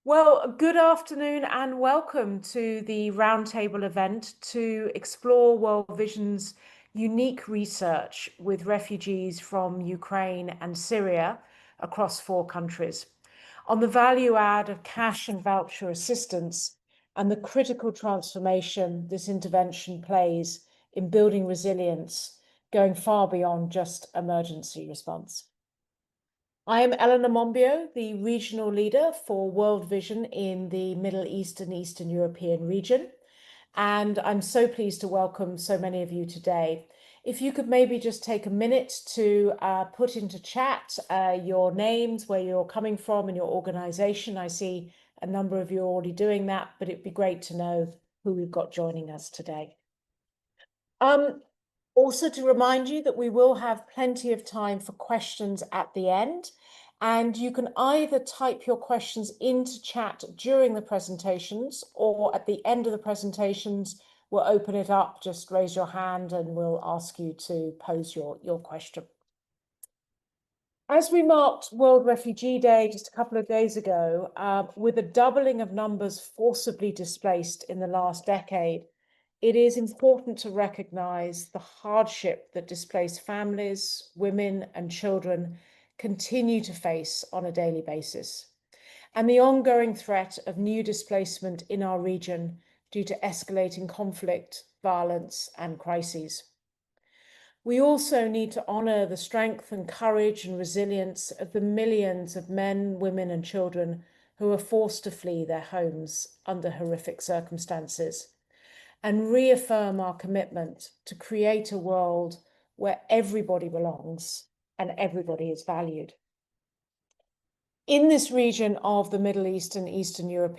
Well, good afternoon and welcome to the roundtable event to explore World Vision's unique research with refugees from Ukraine and Syria across 4 countries on the value add of cash and voucher assistance and the critical transformation this intervention plays in building resilience, going far beyond just emergency response. I am Eleanor Monbiot, the regional leader for World Vision in the Middle East and Eastern European region, and I'm so pleased to welcome so many of you today. If you could maybe just take a minute to put into chat your names, where you're coming from and your organization. I see a number of you are already doing that, but it'd be great to know who we've got joining us today. Also to remind you that we will have plenty of time for questions at the end, and you can either type your questions into chat during the presentations, or at the end of the presentations, we'll open it up, just raise your hand and we'll ask you to pose your question. As we marked World Refugee Day just a couple of days ago, with a doubling of numbers forcibly displaced in the last decade, it is important to recognize the hardship that displaced families, women, and children continue to face on a daily basis, and the ongoing threat of new displacement in our region due to escalating conflict, violence, and crises. We also need to honor the strength and courage and resilience of the millions of men, women, and children who are forced to flee their homes under horrific circumstances, and reaffirm our commitment to create a world where everybody belongs and everybody is valued. In this region of the Middle East and Eastern Europe,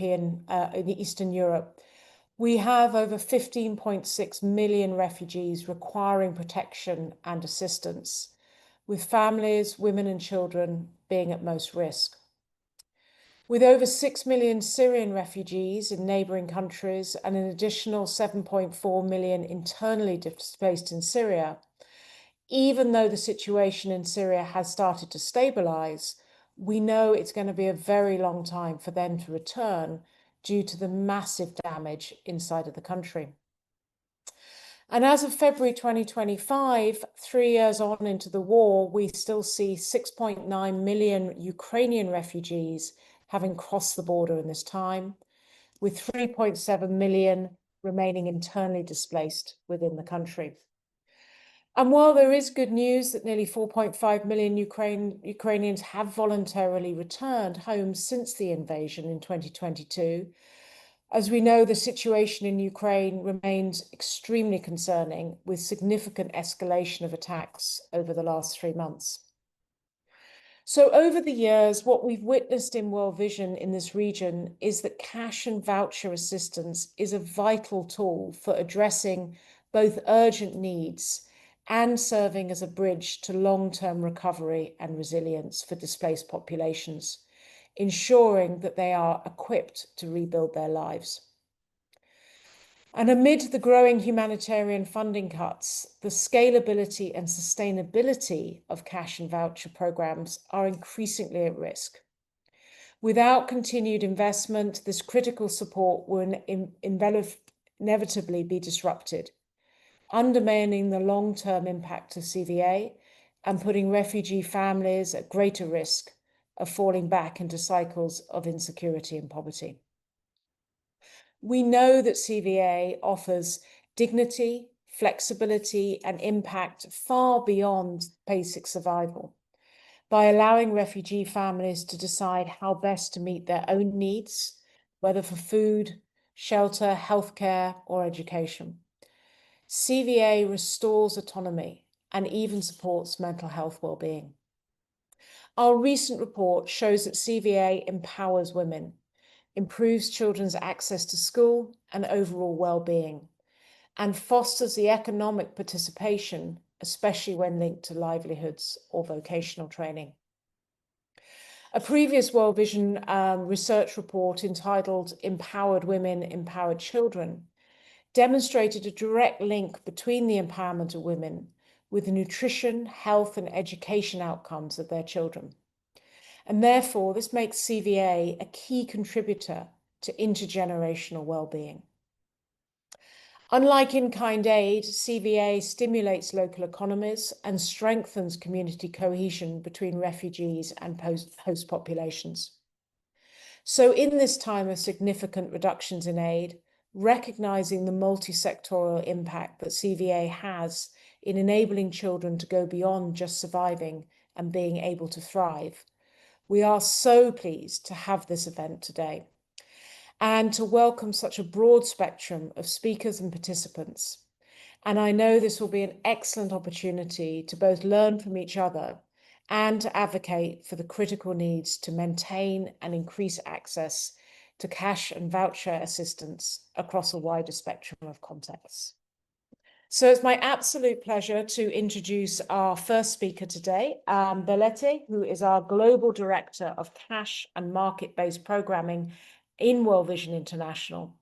we have over 15.6 million refugees requiring protection and assistance, with families, women, and children being at most risk. With over 6 million Syrian refugees in neighboring countries and an additional 7.4 million internally displaced in Syria, even though the situation in Syria has started to stabilize, we know it's going to be a very long time for them to return due to the massive damage inside of the country. And as of February 2025, 3 years on into the war, we still see 6.9 million Ukrainian refugees having crossed the border in this time, with 3.7 million remaining internally displaced within the country. And while there is good news that nearly 4.5 million Ukrainians have voluntarily returned home since the invasion in 2022, as we know, the situation in Ukraine remains extremely concerning, with significant escalation of attacks over the last 3 months. So over the years, what we've witnessed in World Vision in this region is that cash and voucher assistance is a vital tool for addressing both urgent needs and serving as a bridge to long-term recovery and resilience for displaced populations, ensuring that they are equipped to rebuild their lives. And amid the growing humanitarian funding cuts, the scalability and sustainability of cash and voucher programs are increasingly at risk. Without continued investment, this critical support will inevitably be disrupted, undermining the long-term impact of CVA and putting refugee families at greater risk of falling back into cycles of insecurity and poverty. We know that CVA offers dignity, flexibility, and impact far beyond basic survival by allowing refugee families to decide how best to meet their own needs, whether for food, shelter, healthcare, or education. CVA restores autonomy and even supports mental health well-being. Our recent report shows that CVA empowers women, improves children's access to school and overall well-being, and fosters the economic participation, especially when linked to livelihoods or vocational training. A previous World Vision research report entitled Empowered Women, Empowered Children demonstrated a direct link between the empowerment of women with the nutrition, health, and education outcomes of their children. And therefore, this makes CVA a key contributor to intergenerational well-being. Unlike in-kind aid, CVA stimulates local economies and strengthens community cohesion between refugees and host populations. So in this time of significant reductions in aid, recognizing the multi-sectoral impact that CVA has in enabling children to go beyond just surviving and being able to thrive, we are so pleased to have this event today and to welcome such a broad spectrum of speakers and participants. And I know this will be an excellent opportunity to both learn from each other and to advocate for the critical needs to maintain and increase access to cash and voucher assistance across a wider spectrum of contexts. So it's my absolute pleasure to introduce our first speaker today, Belete, who is our Global Director of Cash and Market-Based Programming in World Vision International.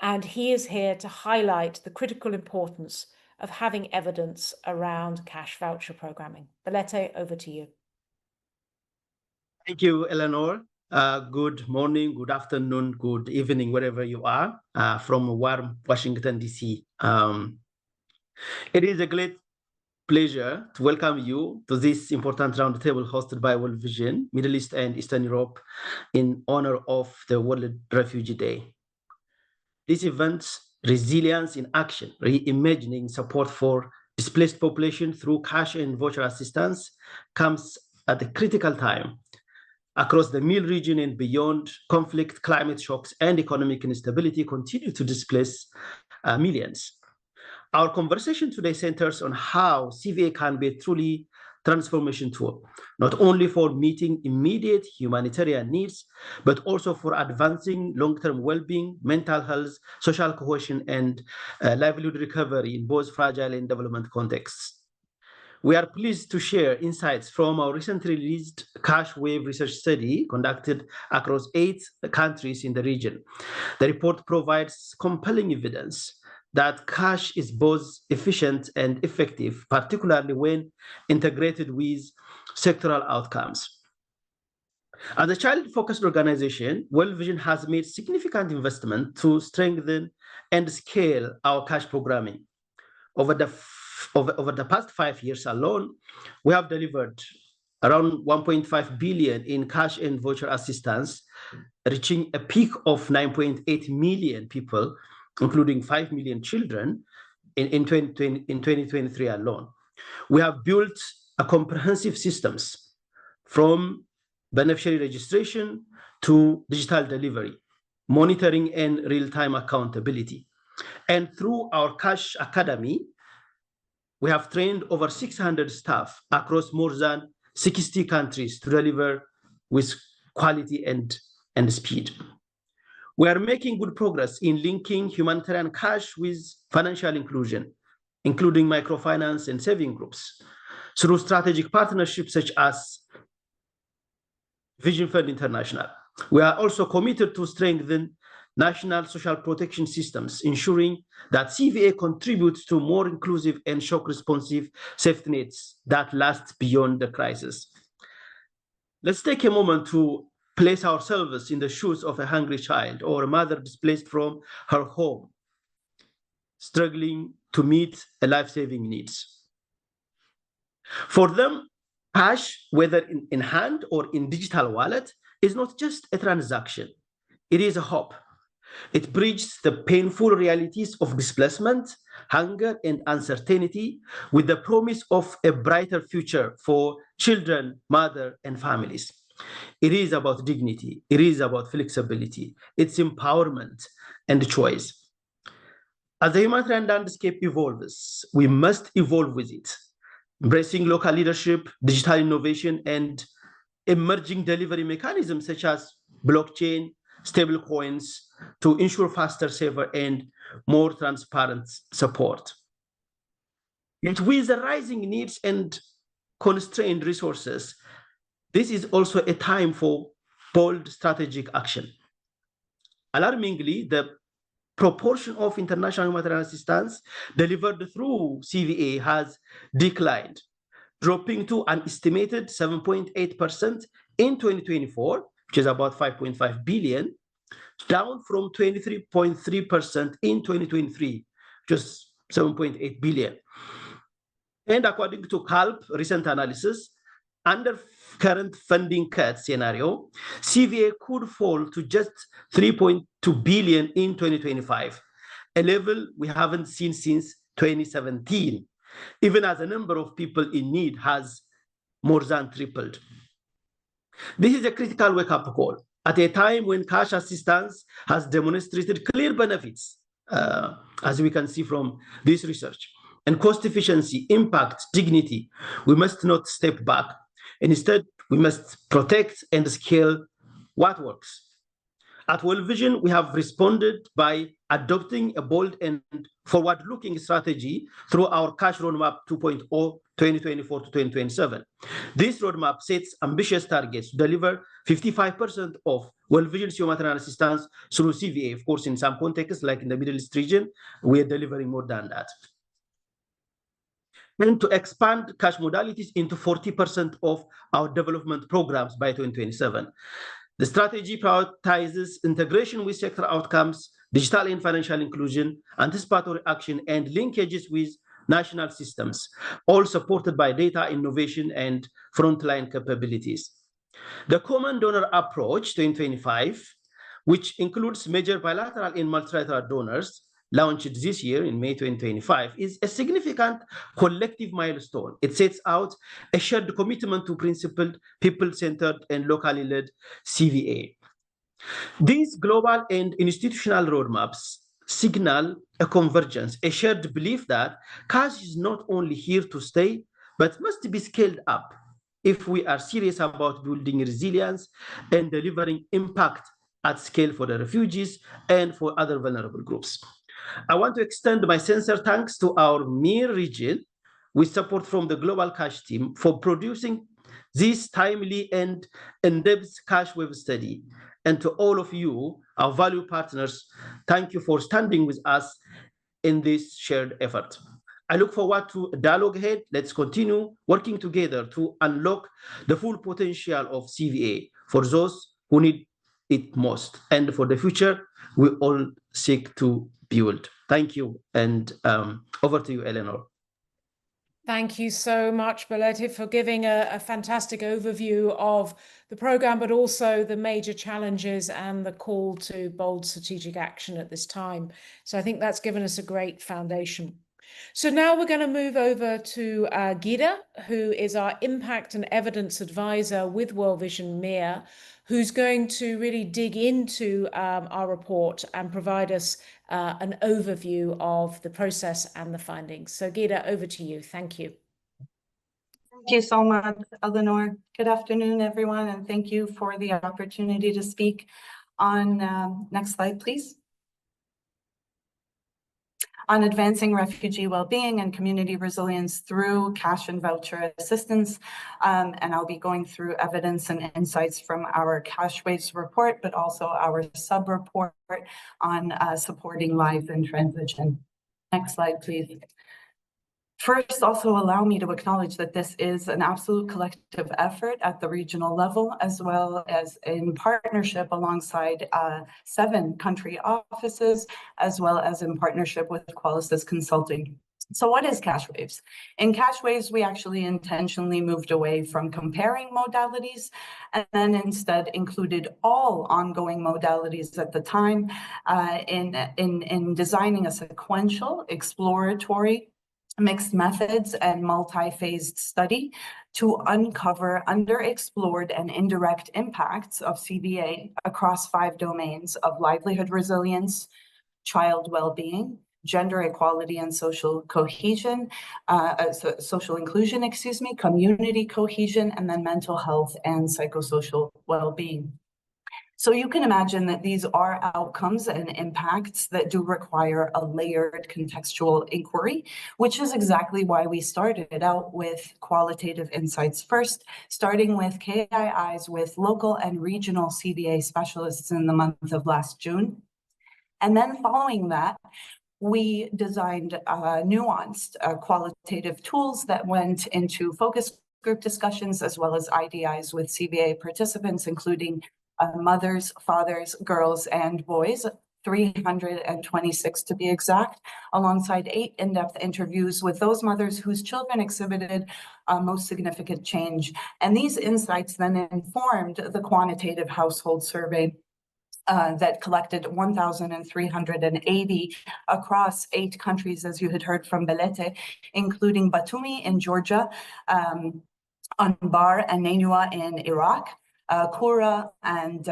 And he is here to highlight the critical importance of having evidence around cash voucher programming. Belete, over to you. Thank you, Eleanor. Good morning, good afternoon, good evening, wherever you are, from warm Washington, D.C. It is a great pleasure to welcome you to this important roundtable hosted by World Vision, Middle East and Eastern Europe, in honor of the World Refugee Day. This event, Resilience in Action, Reimagining Support for Displaced Populations through Cash and Voucher Assistance, comes at a critical time. Across the MEER region and beyond, conflict, climate shocks, and economic instability continue to displace millions. Our conversation today centers on how CVA can be a truly transformation tool, not only for meeting immediate humanitarian needs, but also for advancing long-term well-being, mental health, social cohesion, and livelihood recovery in both fragile and development contexts. We are pleased to share insights from our recently released cash wave research study conducted across 8 countries in the region. The report provides compelling evidence that cash is both efficient and effective, particularly when integrated with sectoral outcomes. As a child-focused organization, World Vision has made significant investment to strengthen and scale our cash programming. Over the past 5 years alone, we have delivered around 1.5 billion in cash and voucher assistance, reaching a peak of 9.8 million people, including 5 million children in 2023 alone. We have built a comprehensive systems from beneficiary registration to digital delivery, monitoring and real-time accountability. And through our Cash Academy, we have trained over 600 staff across more than 60 countries to deliver with quality and speed. We are making good progress in linking humanitarian cash with financial inclusion, including microfinance and saving groups, through strategic partnerships such as Vision Fund International. We are also committed to strengthen national social protection systems, ensuring that CVA contributes to more inclusive and shock-responsive safety nets that last beyond the crisis. Let's take a moment to place ourselves in the shoes of a hungry child or a mother displaced from her home, struggling to meet a life-saving needs. For them, cash, whether in hand or in digital wallet, is not just a transaction. It is a hope. It bridges the painful realities of displacement, hunger, and uncertainty with the promise of a brighter future for children, mother, and families. It is about dignity. It is about flexibility. It's empowerment and choice. As the humanitarian landscape evolves, we must evolve with it, embracing local leadership, digital innovation, and emerging delivery mechanisms such as blockchain, stablecoins, to ensure faster, safer, and more transparent support. Yet with the rising needs and constrained resources, this is also a time for bold strategic action. Alarmingly, the proportion of international humanitarian assistance delivered through CVA has declined, dropping to an estimated 7.8% in 2024, which is about 5.5 billion, down from 23.3% in 2023, just 7.8 billion. And according to CALP recent analysis, under current funding cut scenario, CVA could fall to just 3.2 billion in 2025, a level we haven't seen since 2017, even as the number of people in need has more than tripled. This is a critical wake-up call at a time when cash assistance has demonstrated clear benefits, as we can see from this research, and cost efficiency, impact, dignity. We must not step back. Instead, we must protect and scale what works. At World Vision, we have responded by adopting a bold and forward-looking strategy through our Cash Roadmap 2.0 2024 to 2027. This roadmap sets ambitious targets to deliver 55% of World Vision's humanitarian assistance through CVA. Of course, in some contexts, like in the Middle East region, we are delivering more than that. And to expand cash modalities into 40% of our development programs by 2027. The strategy prioritizes integration with sector outcomes, digital and financial inclusion, anticipatory action, and linkages with national systems, all supported by data innovation and frontline capabilities. The Common Donor Approach 2025, which includes major bilateral and multilateral donors, launched this year in May 2025, is a significant collective milestone. It sets out a shared commitment to principled, people-centered, and locally led CVA. These global and institutional roadmaps signal a convergence, a shared belief that cash is not only here to stay, but must be scaled up if we are serious about building resilience and delivering impact at scale for the refugees and for other vulnerable groups. I want to extend my sincere thanks to our MEER region with support from the Global Cash team for producing this timely and in-depth cash wave study. And to all of you, our value partners, thank you for standing with us in this shared effort. I look forward to a dialogue ahead. Let's continue working together to unlock the full potential of CVA for those who need it most, and for the future we all seek to build. Thank you, and over to you, Eleanor. Thank you so much, Belete, for giving a fantastic overview of the program, but also the major challenges and the call to bold strategic action at this time. So I think that's given us a great foundation. So now we're going to move over to Gida, who is our Impact and Evidence Advisor with World Vision MEER, who's going to really dig into our report and provide us an overview of the process and the findings. So Gida, over to you. Thank you. Thank you so much, Eleanor. Good afternoon, everyone, and thank you for the opportunity to speak on, next slide, please. On advancing refugee well-being and community resilience through cash and voucher assistance. And I'll be going through evidence and insights from our cash waves report, but also our sub-report on supporting life in transition. Next slide, please. First, also allow me to acknowledge that this is an absolute collective effort at the regional level, as well as in partnership alongside 7 country offices, as well as in partnership with Qualisys Consulting. So what is cash waves? In cash waves, we actually intentionally moved away from comparing modalities and then instead included all ongoing modalities at the time in designing a sequential, exploratory, mixed methods and multi-phased study to uncover underexplored and indirect impacts of CVA across 5 domains of livelihood resilience, child well-being, gender equality and social cohesion, social inclusion, community cohesion, and then mental health and psychosocial well-being. So you can imagine that these are outcomes and impacts that do require a layered contextual inquiry, which is exactly why we started out with qualitative insights first, starting with KIIs with local and regional CVA specialists in the month of last June. And then following that, we designed nuanced qualitative tools that went into focus group discussions, as well as IDIs with CVA participants, including mothers, fathers, girls, and boys, 326 to be exact, alongside 8 in-depth interviews with those mothers whose children exhibited most significant change. And these insights then informed the quantitative household survey that collected 1,380 across 8 countries, as you had heard from Belete, including Batumi in Georgia, Anbar and Nainua in Iraq, Kura and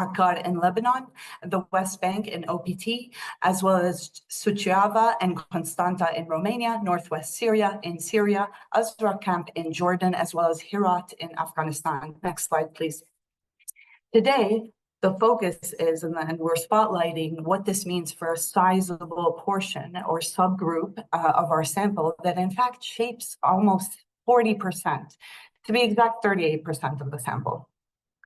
Akkar in Lebanon, the West Bank in OPT, as well as Suceava and Constanta in Romania, Northwest Syria in Syria, Azra Camp in Jordan, as well as Herat in Afghanistan. Next slide, please. Today, the focus is, and we're spotlighting what this means for a sizable portion or subgroup of our sample that in fact shapes almost 40%, to be exact, 38% of the sample.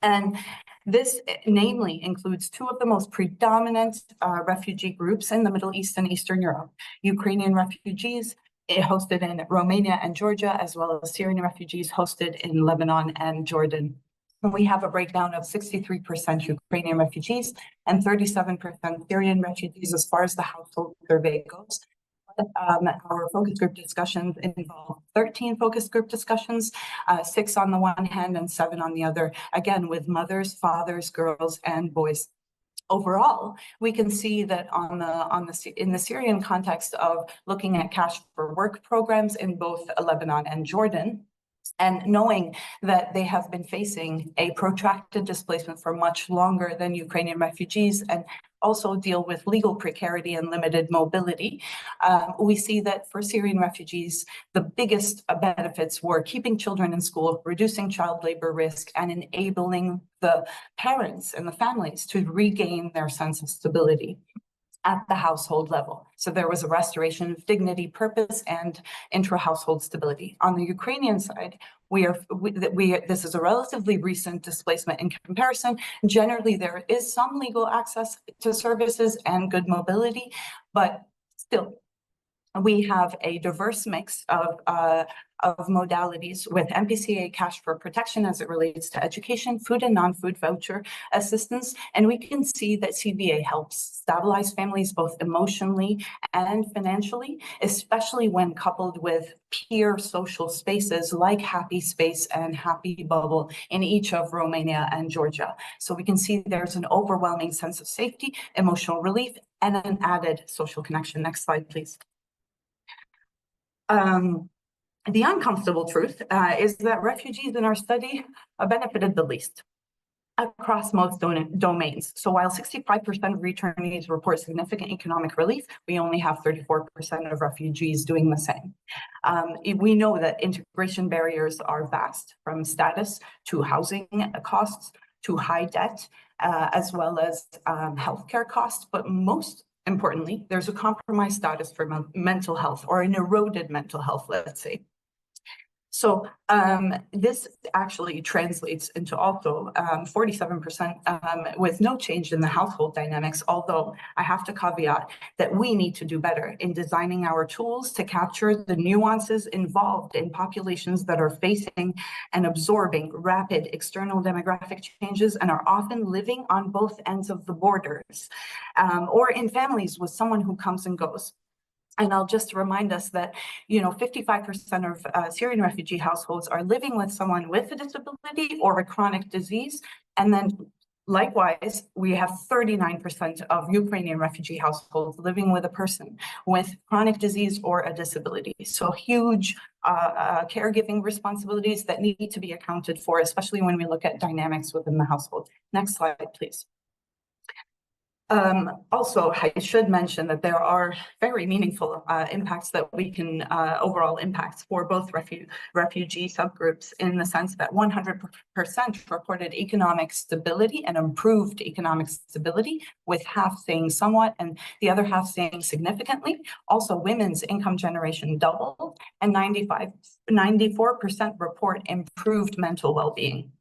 And this namely includes 2 of the most predominant refugee groups in the Middle East and Eastern Europe, Ukrainian refugees hosted in Romania and Georgia, as well as Syrian refugees hosted in Lebanon and Jordan. We have a breakdown of 63% Ukrainian refugees and 37% Syrian refugees as far as the household survey goes. Our focus group discussions involve 13 focus group discussions, 6 on the one hand and 7 on the other, again, with mothers, fathers, girls, and boys. Overall, we can see that in the Syrian context of looking at cash for work programs in both Lebanon and Jordan, and knowing that they have been facing a protracted displacement for much longer than Ukrainian refugees and also deal with legal precarity and limited mobility, we see that for Syrian refugees, the biggest benefits were keeping children in school, reducing child labor risk, and enabling the parents and the families to regain their sense of stability at the household level. So there was a restoration of dignity, purpose, and intra-household stability. On the Ukrainian side, this is a relatively recent displacement in comparison. Generally, there is some legal access to services and good mobility, but still, we have a diverse mix of modalities with MPCA cash for protection as it relates to education, food and non-food voucher assistance. And we can see that CVA helps stabilize families both emotionally and financially, especially when coupled with peer social spaces like Happy Space and Happy Bubble in each of Romania and Georgia. So we can see there's an overwhelming sense of safety, emotional relief, and an added social connection. Next slide, please. The uncomfortable truth is that refugees in our study benefited the least across most domains. So while 65% of returnees report significant economic relief, we only have 34% of refugees doing the same. We know that integration barriers are vast, from status to housing costs to high debt, as well as healthcare costs, but most importantly, there's a compromised status for mental health, or an eroded mental health, let's say. So this actually translates into also 47% with no change in the household dynamics, although I have to caveat that we need to do better in designing our tools to capture the nuances involved in populations that are facing and absorbing rapid external demographic changes and are often living on both ends of the borders, or in families with someone who comes and goes. And I'll just remind us that, 55% of Syrian refugee households are living with someone with a disability or a chronic disease. And then likewise, we have 39% of Ukrainian refugee households living with a person with chronic disease or a disability. So huge caregiving responsibilities that need to be accounted for, especially when we look at dynamics within the household. Next slide, please. Also, I should mention that there are very meaningful impacts that we can, overall impacts for both refugee subgroups, in the sense that 100% reported economic stability and improved economic stability, with half saying somewhat and the other half saying significantly. Also, women's income generation doubled, and 94% report improved mental well-being.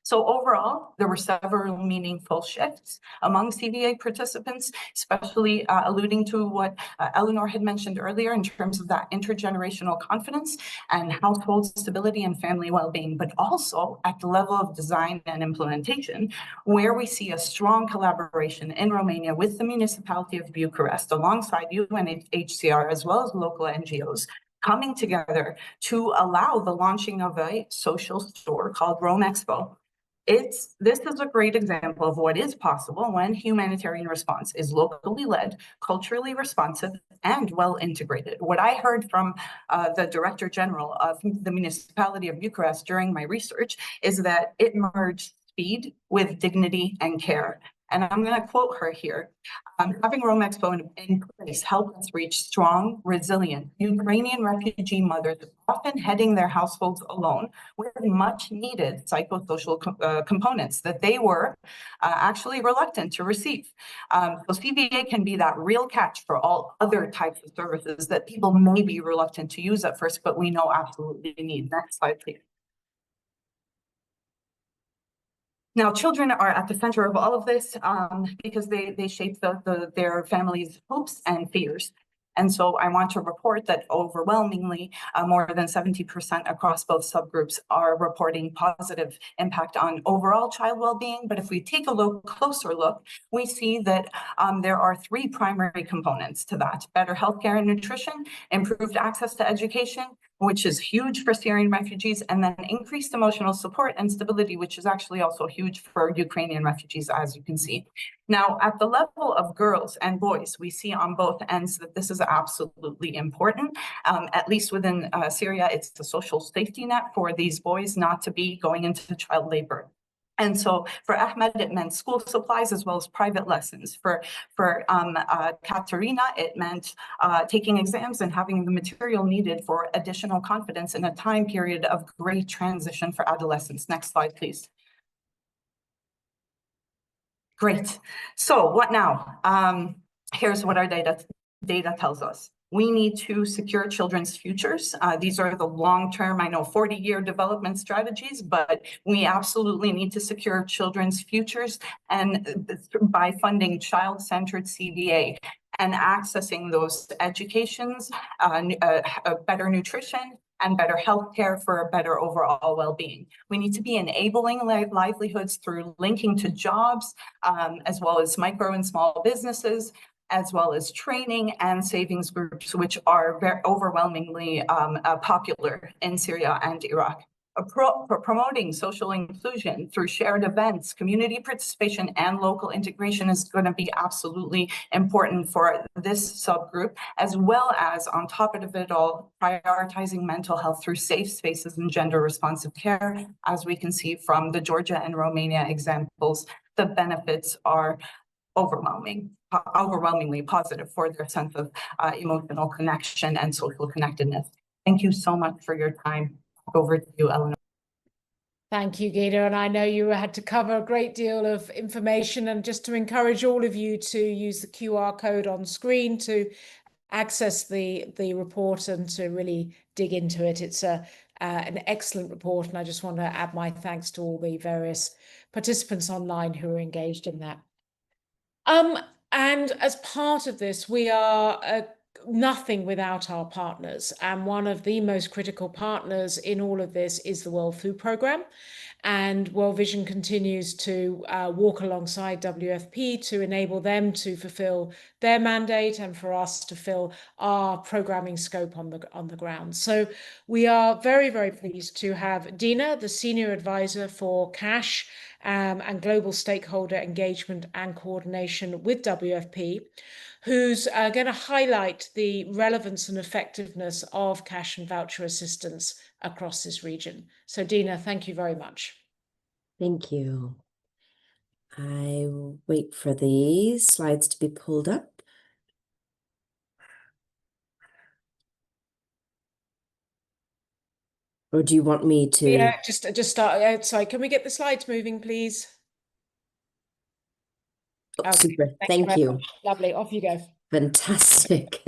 So overall, there were several meaningful shifts among CVA participants, especially alluding to what Eleanor had mentioned earlier in terms of that intergenerational confidence and household stability and family well-being, but also at the level of design and implementation, where we see a strong collaboration in Romania with the municipality of Bucharest alongside UNHCR as well as local NGOs, coming together to allow the launching of a social store called Rome Expo. This is a great example of what is possible when humanitarian response is locally led, culturally responsive, and well integrated. What I heard from the Director General of the Municipality of Bucharest during my research is that it merged speed with dignity and care. And I'm going to quote her here. Having Rome Expo in place helped us reach strong, resilient Ukrainian refugee mothers, often heading their households alone, with much needed psychosocial components that they were actually reluctant to receive. So CVA can be that real catch for all other types of services that people may be reluctant to use at first, but we know absolutely need. Next slide, please. Now, children are at the center of all of this because they shape their families' hopes and fears. And so I want to report that overwhelmingly, more than 70% across both subgroups are reporting positive impact on overall child well-being. But if we take a closer look, we see that there are three primary components to that: better healthcare and nutrition, improved access to education, which is huge for Syrian refugees, and then increased emotional support and stability, which is actually also huge for Ukrainian refugees, as you can see. Now, at the level of girls and boys, we see on both ends that this is absolutely important. At least within Syria, it's the social safety net for these boys not to be going into child labor. And so for Ahmed, it meant school supplies as well as private lessons. For Katerina, it meant taking exams and having the material needed for additional confidence in a time period of great transition for adolescents. Next slide, please. Great. So what now? Here's what our data tells us. We need to secure children's futures. These are the long-term, I know, 40-year development strategies, but we absolutely need to secure children's futures, and by funding child-centered CVA and accessing those educations, better nutrition, and better healthcare for a better overall well-being. We need to be enabling livelihoods through linking to jobs, as well as micro and small businesses, as well as training and savings groups, which are very overwhelmingly popular in Syria and Iraq. Promoting social inclusion through shared events, community participation, and local integration is going to be absolutely important for this subgroup, as well as, on top of it all, prioritizing mental health through safe spaces and gender-responsive care. As we can see from the Georgia and Romania examples, the benefits are overwhelmingly positive for their sense of emotional connection and social connectedness. Thank you so much for your time. Over to you, Eleanor. Thank you, Gita. And I know you had to cover a great deal of information, and just to encourage all of you to use the QR code on screen to access the report and to really dig into it. It's an excellent report, and I just want to add my thanks to all the various participants online who are engaged in that. And as part of this, we are nothing without our partners. And one of the most critical partners in all of this is the World Food Programme. And World Vision continues to walk alongside WFP to enable them to fulfill their mandate and for us to fill our programming scope on the ground. So we are very, very pleased to have Dina, the Senior Advisor for cash and global stakeholder engagement and coordination with WFP, who's going to highlight the relevance and effectiveness of cash and voucher assistance across this region. So Dina, thank you very much. Thank you. I will wait for the slides to be pulled up. Or do you want me to? Yeah, just start. Sorry, can we get the slides moving, please? Oh, okay. Super. Thank you. Lovely. Off you go. Fantastic.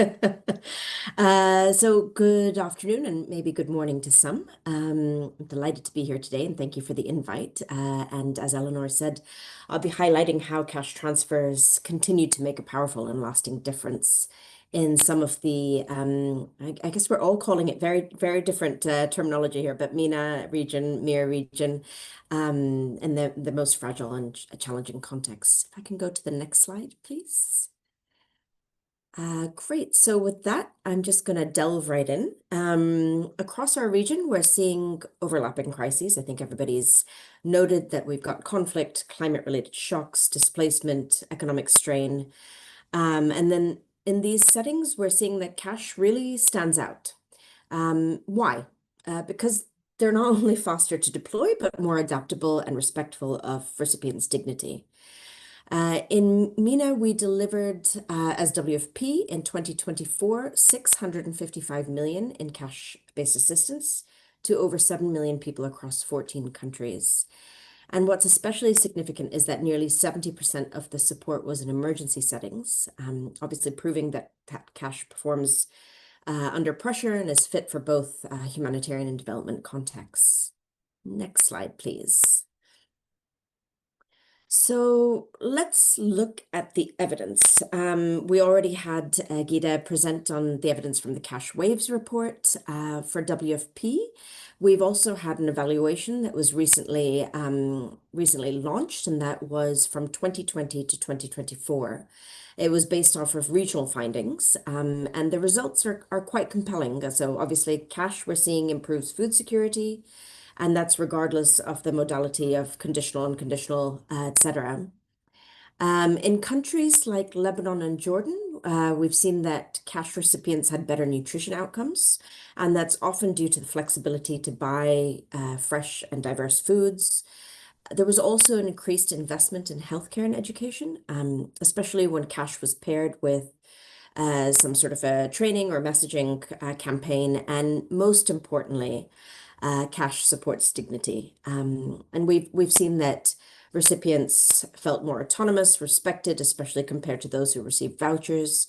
So good afternoon and maybe good morning to some. I'm delighted to be here today and thank you for the invite. And as Eleanor said, I'll be highlighting how cash transfers continue to make a powerful and lasting difference in some of the, I guess we're all calling it very, very different terminology here, but MENA region, MEER region, in the most fragile and challenging contexts. If I can go to the next slide, please. Great. So with that, I'm just going to delve right in. Across our region, we're seeing overlapping crises. I think everybody's noted that we've got conflict, climate-related shocks, displacement, economic strain. And then in these settings, we're seeing that cash really stands out. Why? Because they're not only faster to deploy, but more adaptable and respectful of recipients' dignity. In MENA, we delivered as WFP in 2024, 655 million in cash-based assistance to over 7 million people across 14 countries. And what's especially significant is that nearly 70% of the support was in emergency settings, obviously proving that cash performs under pressure and is fit for both humanitarian and development contexts. Next slide, please. So let's look at the evidence. We already had Gita present on the evidence from the Cash Waves report for WFP. We've also had an evaluation that was recently launched, and that was from 2020 to 2024. It was based off of regional findings, and the results are quite compelling. So obviously, cash we're seeing improves food security, and that's regardless of the modality of conditional, unconditional, etc. In countries like Lebanon and Jordan, we've seen that cash recipients had better nutrition outcomes, and that's often due to the flexibility to buy fresh and diverse foods. There was also an increased investment in healthcare and education, especially when cash was paired with some sort of a training or messaging campaign, and most importantly, cash supports dignity. And we've seen that recipients felt more autonomous, respected, especially compared to those who received vouchers.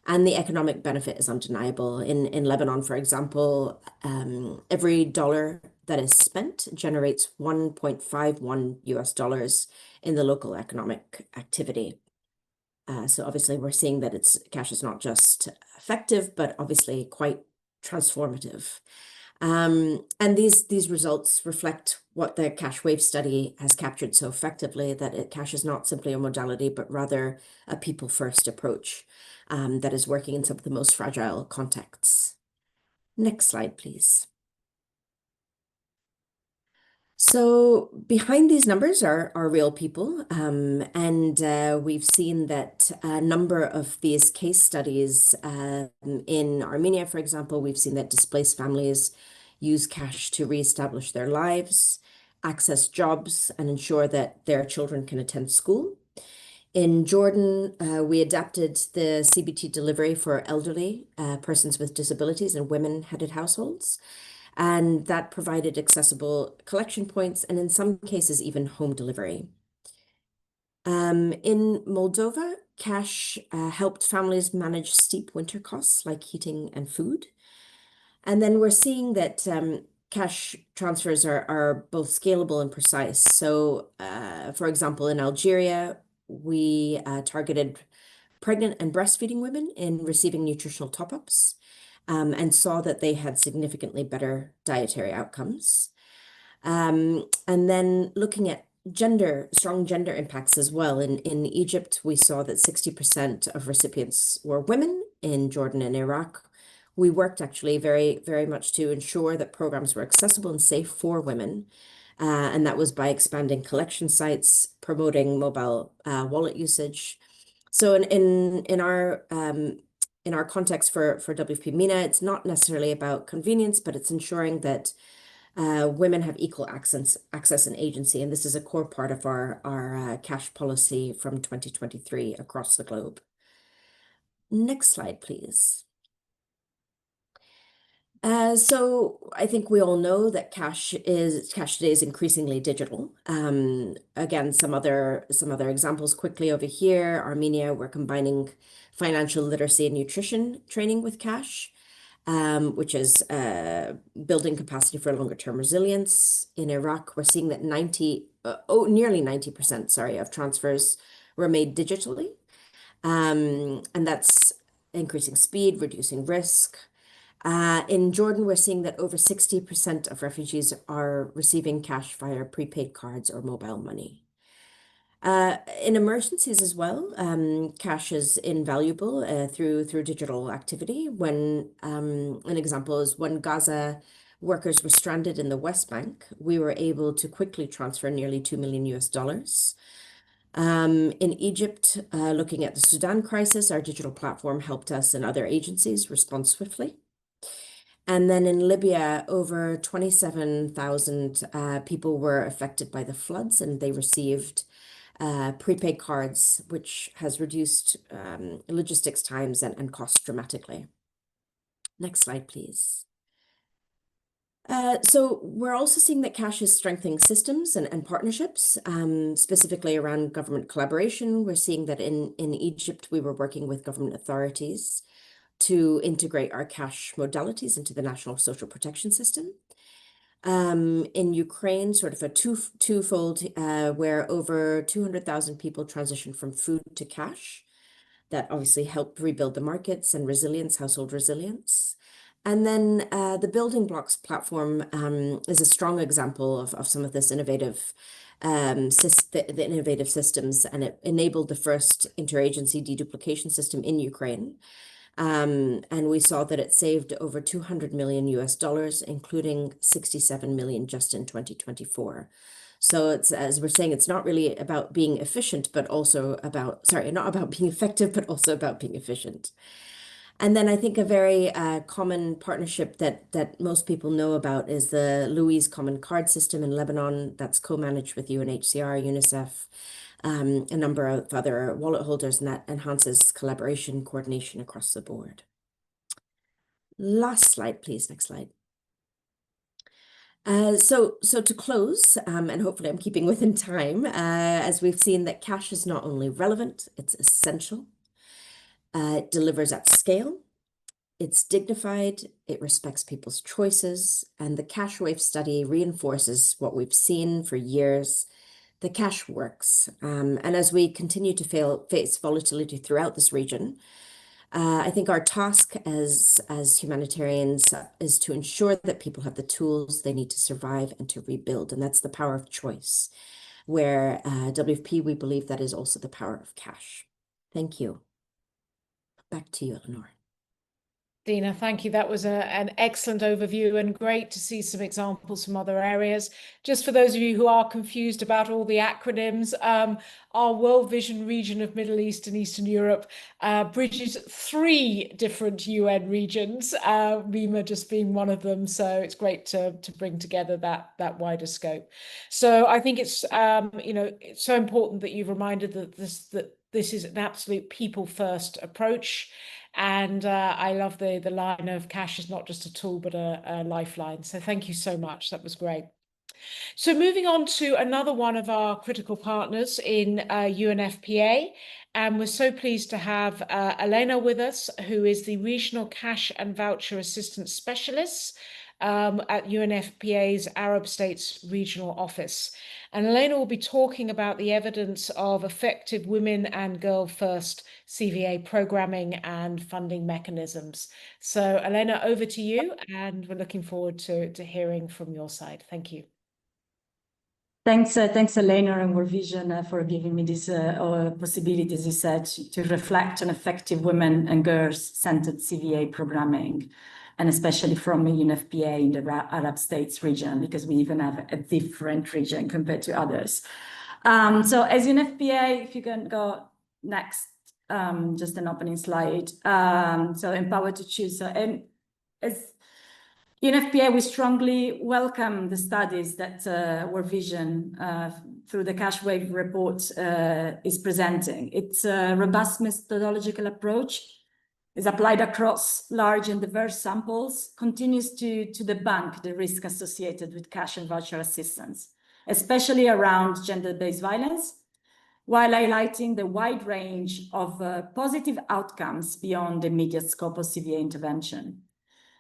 And the economic benefit is undeniable. In Lebanon, for example, every dollar that is spent generates $1.51 in the local economic activity. So obviously, we're seeing that cash is not just effective, but obviously quite transformative. And these results reflect what the Cash Wave study has captured so effectively, that cash is not simply a modality, but rather a people-first approach that is working in some of the most fragile contexts. Next slide, please. So behind these numbers are real people, and we've seen that a number of these case studies in Armenia, for example, we've seen that displaced families use cash to reestablish their lives, access jobs, and ensure that their children can attend school. In Jordan, we adapted the CBT delivery for elderly persons with disabilities and women-headed households. And that provided accessible collection points and in some cases even home delivery. In Moldova, cash helped families manage steep winter costs like heating and food. And then we're seeing that cash transfers are both scalable and precise. So for example, in Algeria, we targeted pregnant and breastfeeding women in receiving nutritional top-ups. And saw that they had significantly better dietary outcomes. And then looking at strong gender impacts as well. In Egypt, we saw that 60% of recipients were women. In Jordan and Iraq, we worked actually very, very much to ensure that programs were accessible and safe for women. And that was by expanding collection sites, promoting mobile wallet usage. So in our context for WFP MENA, it's not necessarily about convenience, but it's ensuring that women have equal access and agency. And this is a core part of our cash policy from 2023 across the globe. Next slide, please. So I think we all know that cash today is increasingly digital. Again, some other examples quickly over here. Armenia, we're combining financial literacy and nutrition training with cash, which is building capacity for longer term resilience. In Iraq, we're seeing that nearly 90%, of transfers were made digitally. And that's increasing speed, reducing risk. In Jordan, we're seeing that over 60% of refugees are receiving cash via prepaid cards or mobile money. In emergencies as well, cash is invaluable through digital activity. When an example is when Gaza workers were stranded in the West Bank, we were able to quickly transfer nearly $2 million. In Egypt, looking at the Sudan crisis, our digital platform helped us and other agencies respond swiftly. And then in Libya, over 27,000 people were affected by the floods, and they received prepaid cards, which has reduced logistics times and costs dramatically. Next slide, please. So we're also seeing that cash is strengthening systems and partnerships, specifically around government collaboration. We're seeing that in Egypt, we were working with government authorities to integrate our cash modalities into the national social protection system. In Ukraine, sort of a twofold, where over 200,000 people transitioned from food to cash. That obviously helped rebuild the markets and household resilience. And then the Building Blocks platform is a strong example of some of this innovative the innovative systems, and it enabled the first interagency deduplication system in Ukraine. And we saw that it saved over $200 million, including 67 million just in 2024. So it's, as we're saying, it's not really about being efficient, but also not about being effective, but also about being efficient. And then I think a very common partnership that most people know about is the Louise Common Card System in Lebanon that's co-managed with UNHCR, UNICEF, a number of other wallet holders, and that enhances collaboration, coordination across the board. Last slide, please. Next slide. So to close, and hopefully I'm keeping within time, as we've seen that cash is not only relevant, it's essential. It delivers at scale. It's dignified. It respects people's choices. And the Cash Wave study reinforces what we've seen for years. The cash works. And as we continue to face volatility throughout this region, I think our task as humanitarians is to ensure that people have the tools they need to survive and to rebuild. And that's the power of choice, where WFP, we believe that is also the power of cash. Thank you. Back to you, Eleanor. Dina, thank you. That was an excellent overview and great to see some examples from other areas. Just for those of you who are confused about all the acronyms, our World Vision region of Middle East and Eastern Europe bridges 3 different UN regions, MEER just being one of them. So it's great to bring together that wider scope. So I think it's it's so important that you've reminded that this is an absolute people-first approach. And I love the line of cash is not just a tool, but a lifeline. So thank you so much. That was great. So moving on to another one of our critical partners in UNFPA. And we're so pleased to have Elena with us, who is the Regional Cash and Voucher Assistance Specialist at UNFPA's Arab States Regional Office. And Elena will be talking about the evidence of effective women and girl first CVA programming and funding mechanisms. So Elena, over to you, and we're looking forward to hearing from your side. Thank you. Thanks, Elena and World Vision for giving me this possibility, as you said, to reflect on effective women and girls-centered CVA programming, and especially from UNFPA in the Arab States region, because we even have a different region compared to others. So as UNFPA, if you can go next, just an opening slide. So empowered to choose. And as UNFPA, we strongly welcome the studies that World Vision, through the Cash Wave report, is presenting. It's a robust methodological approach is applied across large and diverse samples, continues to debunk the risk associated with cash and voucher assistance, especially around gender-based violence, while highlighting the wide range of positive outcomes beyond the immediate scope of CVA intervention.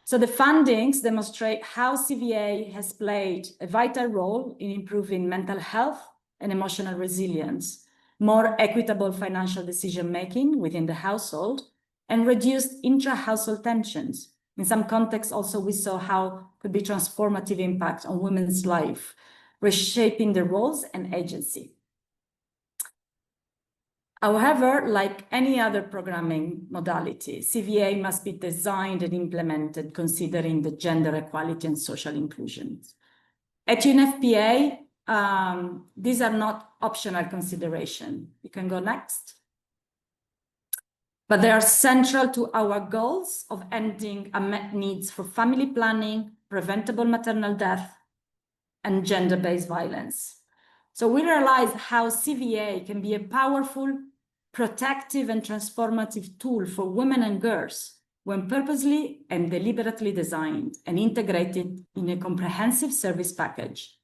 So the findings demonstrate how CVA has played a vital role in improving mental health and emotional resilience, more equitable financial decision-making within the household, and reduced intra-household tensions. In some contexts also, we saw how could be transformative impact on women's life, reshaping their roles and agency. However, like any other programming modality, CVA must be designed and implemented considering the gender equality and social inclusion. At UNFPA, these are not optional considerations. You can go next. But they are central to our goals of ending unmet needs for family planning, preventable maternal death, and gender-based violence. So we realize how CVA can be a powerful, protective, and transformative tool for women and girls when purposely and deliberately designed and integrated in a comprehensive service package.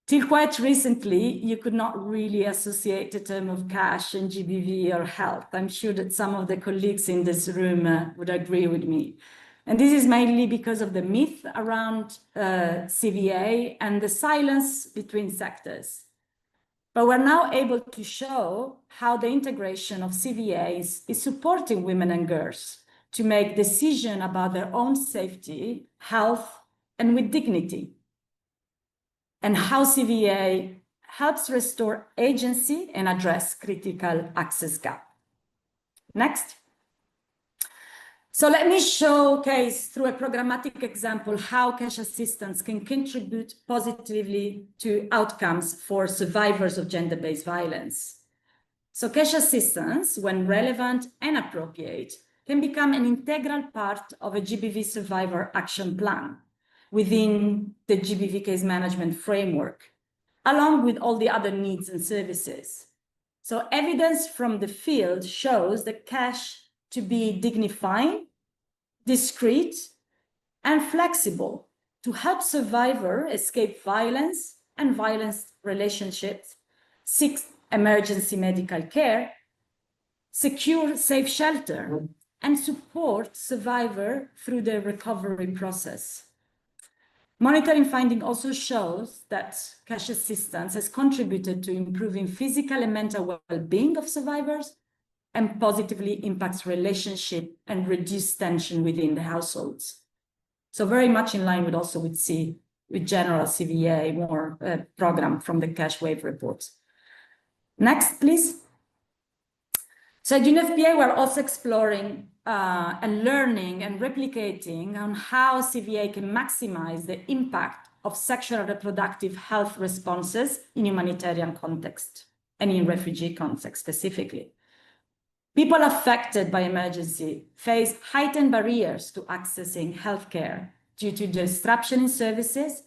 Till quite recently, you could not really associate the term of cash and GBV or health. I'm sure that some of the colleagues in this room would agree with me. And this is mainly because of the myth around CVA and the silence between sectors. But we're now able to show how the integration of CVA is supporting women and girls to make decisions about their own safety, health, and with dignity, and how CVA helps restore agency and address critical access gap. Next. So let me showcase through a programmatic example how cash assistance can contribute positively to outcomes for survivors of gender-based violence. So cash assistance, when relevant and appropriate, can become an integral part of a GBV survivor action plan within the GBV case management framework, along with all the other needs and services. So evidence from the field shows that cash to be dignifying, discreet, and flexible to help survivor escape violence and violence relationships, seek emergency medical care, secure safe shelter, and support survivor through the recovery process. Monitoring finding also shows that cash assistance has contributed to improving physical and mental well-being of survivors and positively impacts relationship and reduce tension within the households. So very much in line with also with general CVA more program from the cash wave report. Next, please. So at UNFPA, we're also exploring and learning and replicating on how CVA can maximize the impact of sexual and reproductive health responses in humanitarian context and in refugee context specifically. People affected by emergency face heightened barriers to accessing healthcare due to disruption in services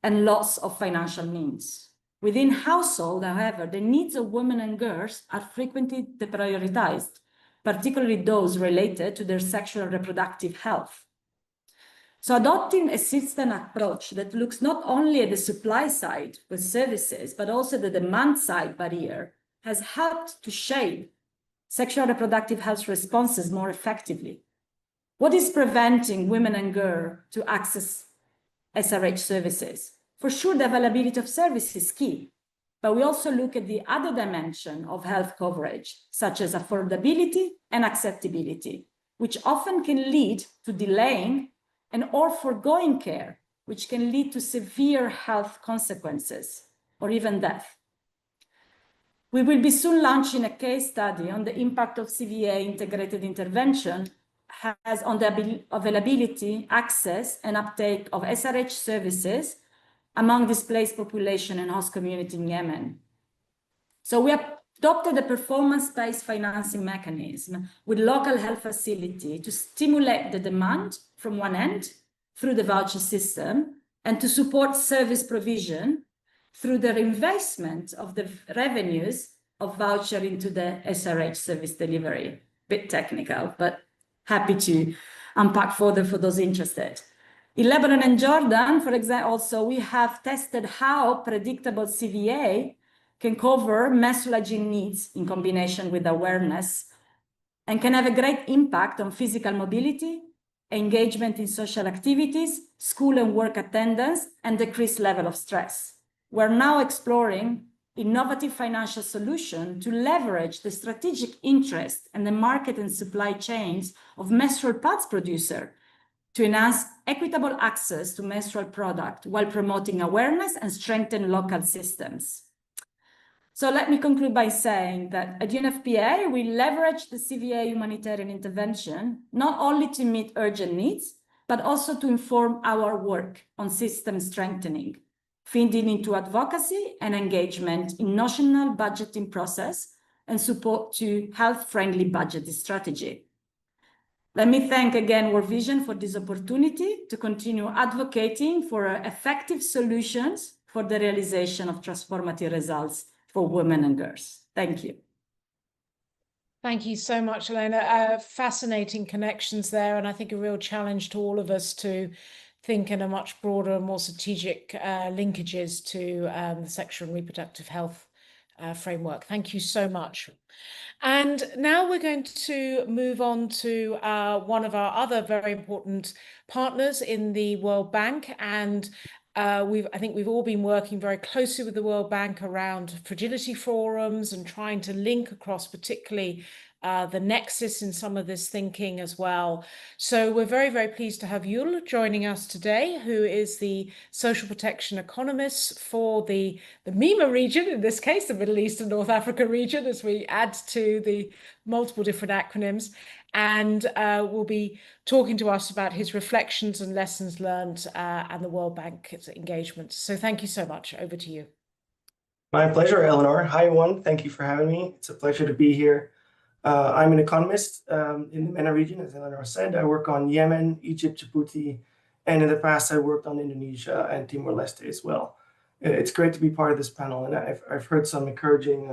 and loss of financial means. Within household, however, the needs of women and girls are frequently deprioritized, particularly those related to their sexual and reproductive health. So adopting a system approach that looks not only at the supply side with services, but also the demand side barrier has helped to shape sexual and reproductive health responses more effectively. What is preventing women and girls to access SRH services? For sure, the availability of service is key, but we also look at the other dimension of health coverage, such as affordability and acceptability, which often can lead to delaying and or foregoing care, which can lead to severe health consequences or even death. We will be soon launching a case study on the impact of CVA integrated intervention has on the availability, access, and uptake of SRH services among displaced population and host community in Yemen. So we adopted a performance-based financing mechanism with local health facility to stimulate the demand from one end through the voucher system and to support service provision through the reinvestment of the revenues of voucher into the SRH service delivery. bit technical, but happy to unpack further for those interested. In Lebanon and Jordan, for example, also we have tested how predictable CVA can cover menstrual hygiene needs in combination with awareness and can have a great impact on physical mobility, engagement in social activities, school and work attendance, and decreased level of stress. We're now exploring innovative financial solutions to leverage the strategic interest and the market and supply chains of menstrual pads producer to enhance equitable access to menstrual product while promoting awareness and strengthen local systems. So let me conclude by saying that at UNFPA, we leverage the CVA humanitarian intervention not only to meet urgent needs, but also to inform our work on system strengthening, feeding into advocacy and engagement in national budgeting process and support to health-friendly budget strategy. Let me thank again World Vision for this opportunity to continue advocating for effective solutions for the realization of transformative results for women and girls. Thank you. Thank you so much, Elena. Fascinating connections there, and I think a real challenge to all of us to think in a much broader and more strategic linkages to the sexual and reproductive health framework. Thank you so much. And now we're going to move on to one of our other very important partners in the World Bank. And I think we've all been working very closely with the World Bank around fragility forums and trying to link across particularly the nexus in some of this thinking as well. So we're very, very pleased to have Yul joining us today, who is the social protection economist for the MEMER region, in this case, the Middle East and North Africa region, as we add to the multiple different acronyms, and will be talking to us about his reflections and lessons learned and the World Bank's engagement. So thank you so much. Over to you. My pleasure, Eleanor. Hi, everyone. Thank you for having me. It's a pleasure to be here. I'm an economist in the MENA region, as Eleanor said. I work on Yemen, Egypt, Djibouti, and in the past I worked on Indonesia and Timor-Leste as well. It's great to be part of this panel, and I've heard some encouraging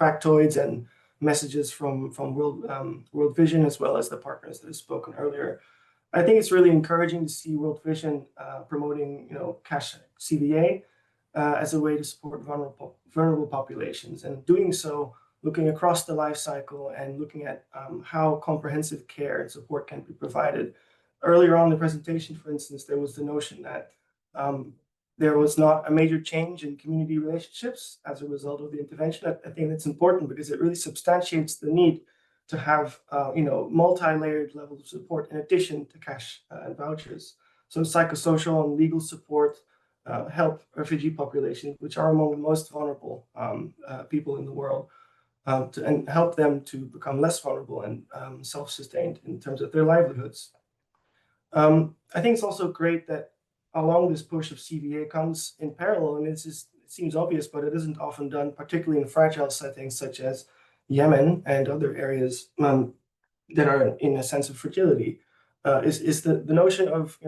factoids and messages from World Vision as well as the partners that have spoken earlier. I think it's really encouraging to see World Vision promoting, cash CVA as a way to support vulnerable populations, and doing so looking across the life cycle and looking at how comprehensive care and support can be provided. Earlier on in the presentation, for instance, there was the notion that there was not a major change in community relationships as a result of the intervention. I think that's important because it really substantiates the need to have multi-layered levels of support in addition to cash and vouchers. So psychosocial and legal support help refugee populations, which are among the most vulnerable people in the world, and help them to become less vulnerable and self-sustained in terms of their livelihoods. I think it's also great that along this push of CVA comes in parallel, and it seems obvious, but it isn't often done, particularly in fragile settings such as Yemen and other areas that are in a sense of fragility, is the notion of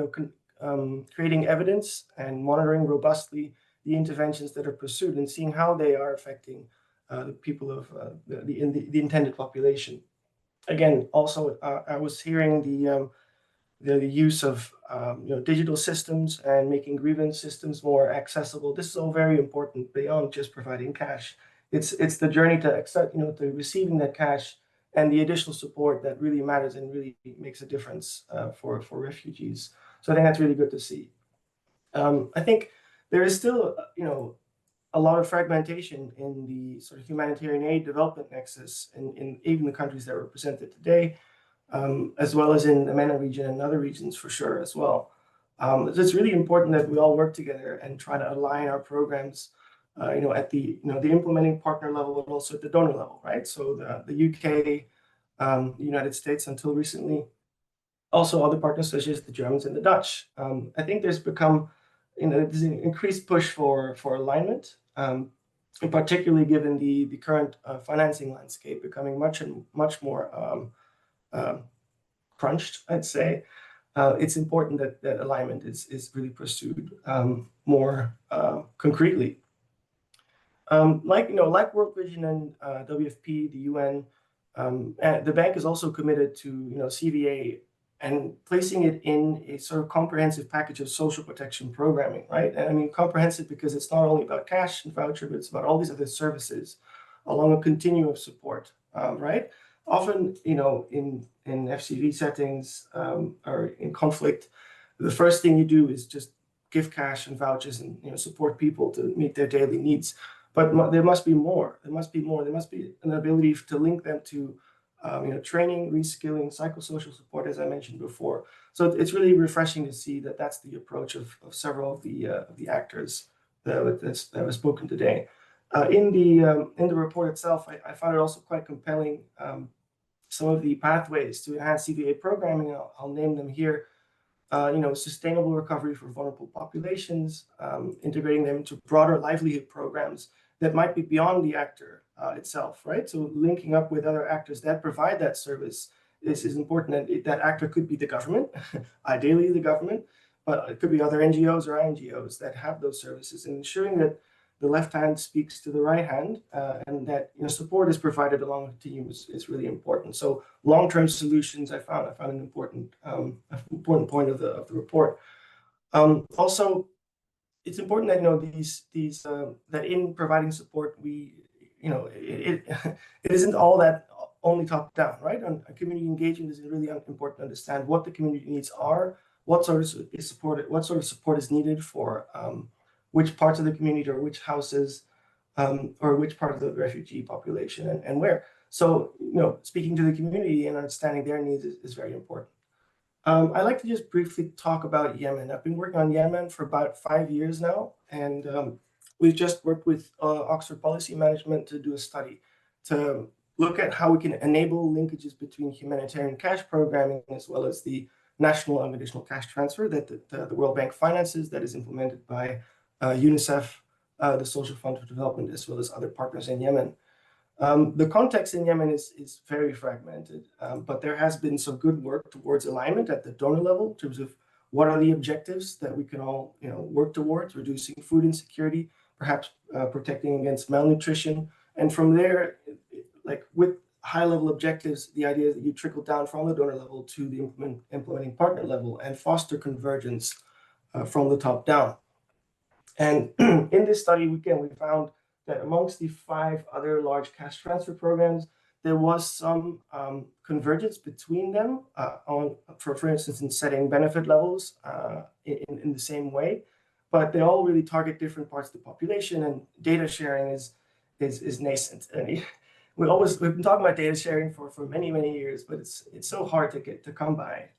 creating evidence and monitoring robustly the interventions that are pursued and seeing how they are affecting the people of the intended population. Again, also I was hearing the use of digital systems and making grievance systems more accessible. This is all very important beyond just providing cash. It's the journey to accept, to receiving that cash and the additional support that really matters and really makes a difference for refugees. So I think that's really good to see. I think there is still, a lot of fragmentation in the sort of humanitarian aid development nexus in even the countries that are represented today, as well as in the MENA region and other regions for sure as well. It's really important that we all work together and try to align our programs, at the the implementing partner level and also at the donor level, right? So the UK, the United States until recently, also other partners such as the Germans and the Dutch. I think there's become there's an increased push for alignment, and particularly given the current financing landscape becoming much more crunched, I'd say. It's important that alignment is really pursued more concretely. Like World Vision and WFP, the UN, And the bank is also committed to CVA and placing it in a sort of comprehensive package of social protection programming, right? And I mean comprehensive because it's not only about cash and voucher, but it's about all these other services along a continuum of support, right? Often, in FCV settings or in conflict, the first thing you do is just give cash and vouchers and support people to meet their daily needs. But there must be more. There must be more. There must be an ability to link them to training, reskilling, psychosocial support, as I mentioned before. So it's really refreshing to see that that's the approach of several of the actors that have spoken today. In the report itself, I found it also quite compelling. Some of the pathways to enhance CVA programming, I'll name them here. Sustainable recovery for vulnerable populations, integrating them into broader livelihood programs that might be beyond the actor itself, right? So linking up with other actors that provide that service is important. And that actor could be the government, ideally the government, but it could be other NGOs or INGOs that have those services, and ensuring that the left hand speaks to the right hand, and that support is provided along the team is really important. So long-term solutions, I found an important point of the report. Also, it's important that that in providing support, it isn't all that only top down, right? And community engagement is really important to understand what the community needs are, what sort of support is needed for which parts of the community or which houses or which part of the refugee population and where. So, speaking to the community and understanding their needs is very important. I'd like to just briefly talk about Yemen. I've been working on Yemen for about 5 years now, and we've just worked with Oxford Policy Management to do a study to look at how we can enable linkages between humanitarian cash programming as well as the national unconditional cash transfer that the World Bank finances, that is implemented by UNICEF, the Social Fund for Development, as well as other partners in Yemen. The context in Yemen is very fragmented, but there has been some good work towards alignment at the donor level in terms of what are the objectives that we can all work towards, reducing food insecurity, perhaps protecting against malnutrition. And from there, like with high-level objectives, the idea is that you trickle down from the donor level to the implementing partner level and foster convergence from the top down. And in this study, we found that amongst the 5 other large cash transfer programs, there was some convergence between them for instance, in setting benefit levels in the same way, but they all really target different parts of the population, and data sharing is nascent. And we've been talking about data sharing for many, many years, but it's so hard to come by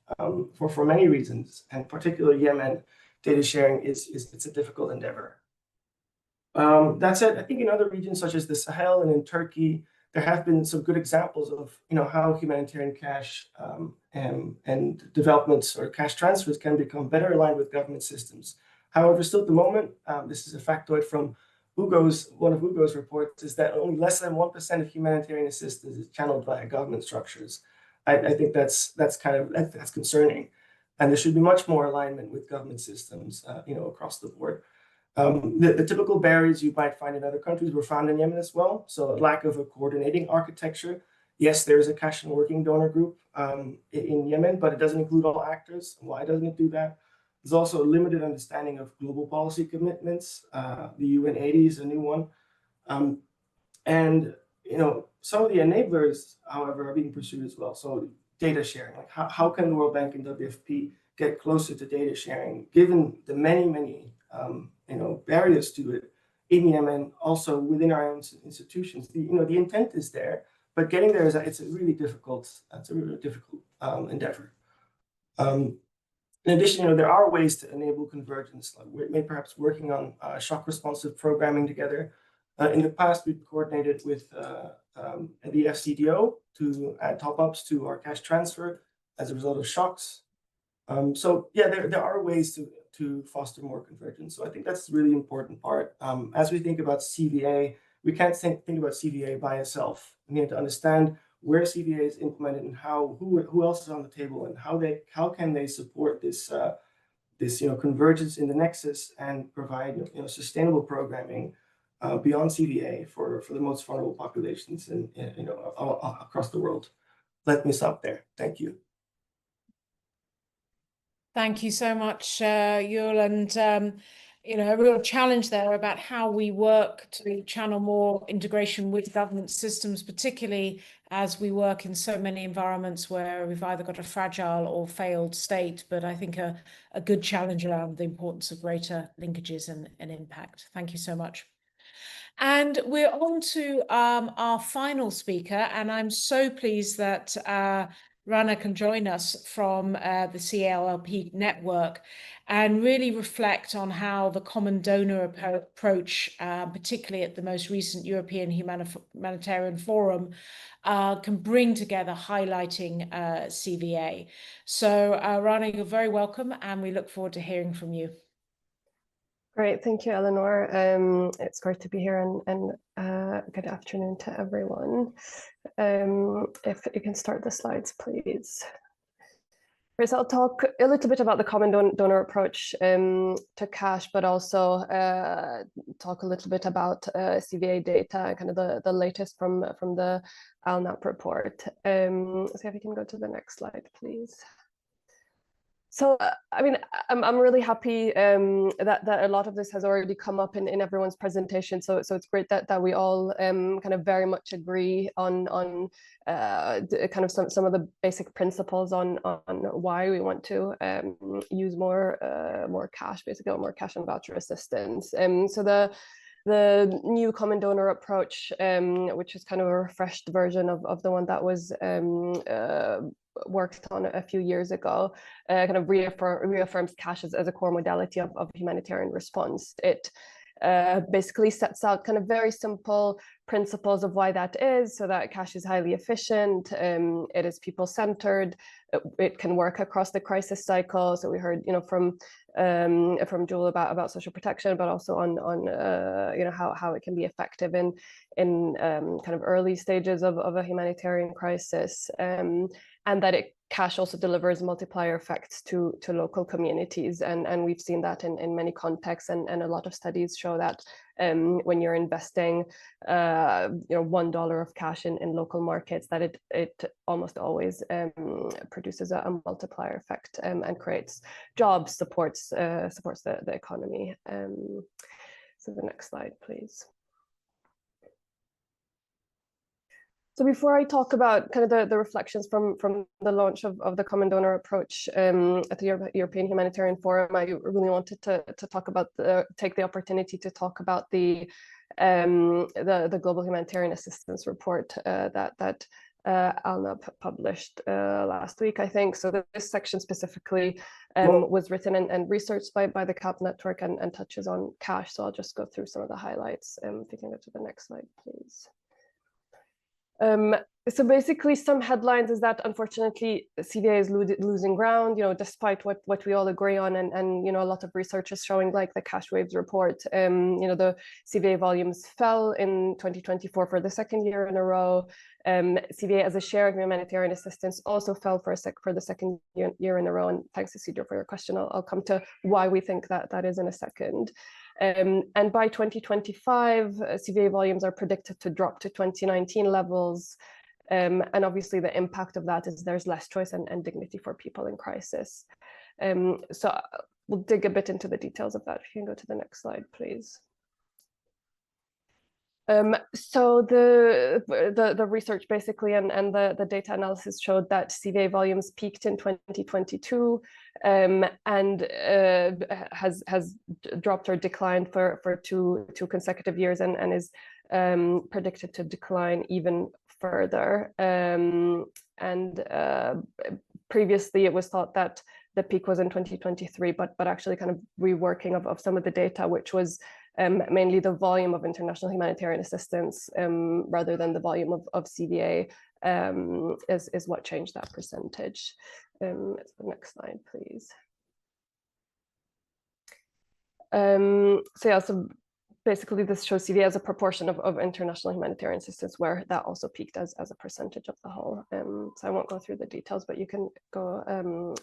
for many reasons, and particularly Yemen, data sharing it's a difficult endeavor. That said, I think in other regions such as the Sahel and in Turkey, there have been some good examples of how humanitarian cash and developments or cash transfers can become better aligned with government systems. However, still at the moment, this is a factoid from one of Hugo's reports, is that only less than 1% of humanitarian assistance is channeled via government structures. I think that's concerning, and there should be much more alignment with government systems, across the board. The typical barriers you might find in other countries were found in Yemen as well. So a lack of a coordinating architecture. Yes, there is a cash and working donor group in Yemen, but it doesn't include all actors. Why doesn't it do that? There's also a limited understanding of global policy commitments. The UN80 is a new one. And some of the enablers, however, are being pursued as well. So data sharing, like how can the World Bank and WFP get closer to data sharing, given the many barriers to it in Yemen, also within our own institutions. The intent is there, but getting there it's a really difficult endeavor. In addition, there are ways to enable convergence. Like we're perhaps working on shock responsive programming together. In the past, we've coordinated with the FCDO to add top-ups to our cash transfer as a result of shocks. So yeah, there are ways to foster more convergence. So I think that's a really important part. As we think about CVA, we can't think about CVA by itself. We need to understand where CVA is implemented and who else is on the table, and how can they support this convergence in the nexus and provide sustainable programming beyond CVA for the most vulnerable populations in across the world. Let me stop there. Thank you. Thank you so much, Yul, and a real challenge there about how we work to channel more integration with government systems, particularly as we work in so many environments where we've either got a fragile or failed state, but I think a good challenge around the importance of greater linkages and impact. Thank you so much. And we're on to our final speaker, and I'm so pleased that Rana can join us from the CALP network and really reflect on how the common donor approach, particularly at the most recent European Humanitarian Forum, can bring together highlighting CVA. So Rana, you're very welcome, and we look forward to hearing from you. Great, thank you, Eleanor. It's great to be here, and good afternoon to everyone. If you can start the slides, please. First, I'll talk a little bit about the common donor approach to cash, but also talk a little bit about CVA data, kind of the latest from the ALNAP report. So if you can go to the next slide, please. So, I mean, I'm really happy that a lot of this has already come up in everyone's presentation. So it's great that we all kind of very much agree on kind of some of the basic principles on why we want to use more cash, basically, more cash and voucher assistance. So the new common donor approach, which is kind of a refreshed version of the one that was worked on a few years ago, kind of reaffirms cash as a core modality of humanitarian response. It basically sets out kind of very simple principles of why that is, so that cash is highly efficient, it is people-centered, it can work across the crisis cycle. So we heard, from Jewel about social protection, but also on how it can be effective in kind of early stages of a humanitarian crisis, and that cash also delivers multiplier effects to local communities, and we've seen that in many contexts, and a lot of studies show that when you're investing $1 of cash in local markets, that it almost always produces a multiplier effect and creates jobs, supports the economy. So the next slide, please. So before I talk about kind of the reflections from the launch of the common donor approach at the European Humanitarian Forum, I really wanted to talk about take the opportunity to talk about the Global Humanitarian Assistance Report that ALNAP published last week, I think. So this section specifically was written and researched by the CALP network and touches on cash. So I'll just go through some of the highlights. If you can go to the next slide, please. So basically, some headlines is that unfortunately CVA is losing ground, despite what we all agree on, and a lot of research is showing, like the Cash Waves report, the CVA volumes fell in 2024 for the second year in a row. CVA as a share of humanitarian assistance also fell for the second year in a row. And thanks, Isidro, for your question. I'll come to why we think that is in a second. And by 2025, CVA volumes are predicted to drop to 2019 levels. And obviously the impact of that is there's less choice and dignity for people in crisis. So we'll dig a bit into the details of that. If you can go to the next slide, please. So the research basically and the data analysis showed that CVA volumes peaked in 2022 and has dropped or declined for two consecutive years and is predicted to decline even further. Previously it was thought that the peak was in 2023, but actually kind of reworking of some of the data, which was mainly the volume of international humanitarian assistance rather than the volume of CVA is what changed that percentage. The next slide, please. So basically this shows CVA as a proportion of international humanitarian assistance, where that also peaked as a percentage of the whole. So I won't go through the details, but you can go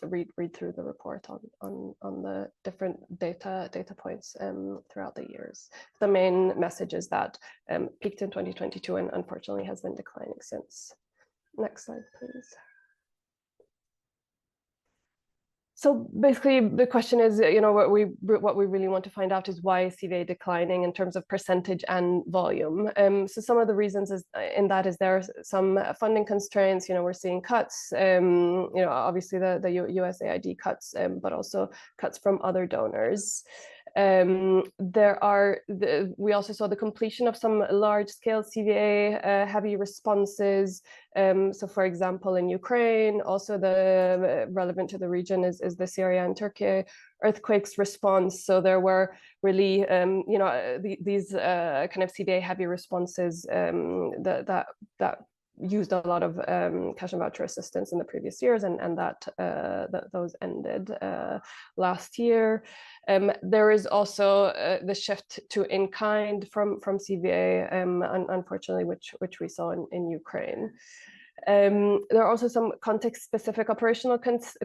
read through the report on the different data points throughout the years. The main message is that peaked in 2022 and unfortunately has been declining since. Next slide, please. So basically, the question is, what we really want to find out is why is CVA declining in terms of percentage and volume. So some of the reasons in that is there are some funding constraints. We're seeing cuts. Obviously the USAID cuts, but also cuts from other donors. We also saw the completion of some large-scale CVA heavy responses. So for example, in Ukraine, also the relevant to the region is the Syria and Turkey earthquakes response. So there were really, these kind of CVA heavy responses that used a lot of cash and voucher assistance in the previous years, and that those ended last year. There is also the shift to in-kind from CVA, unfortunately, which we saw in Ukraine. There are also some context-specific operational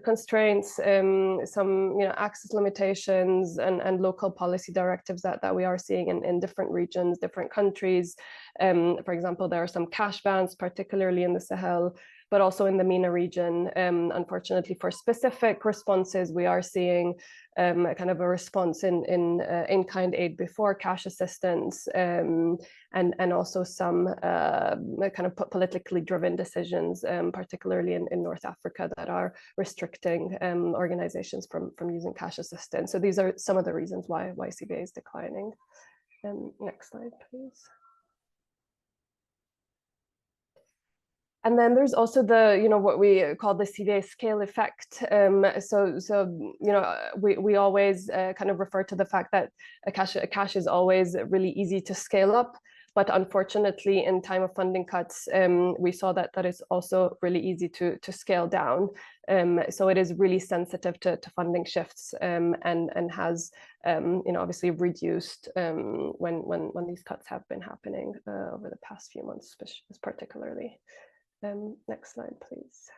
constraints, some access limitations and local policy directives that we are seeing in different regions, different countries. For example, there are some cash bans, particularly in the Sahel, but also in the MENA region. Unfortunately, for specific responses, we are seeing kind of a response in-kind aid before cash assistance, and also some kind of politically driven decisions, particularly in North Africa, that are restricting organizations from using cash assistance. So these are some of the reasons why CVA is declining. Next slide, please. And then there's also the, what we call the CVA scale effect. We always kind of refer to the fact that cash is always really easy to scale up. But unfortunately, in time of funding cuts, we saw that is also really easy to scale down. So it is really sensitive to funding shifts, and has obviously reduced when these cuts have been happening over the past few months, particularly. Next slide, please.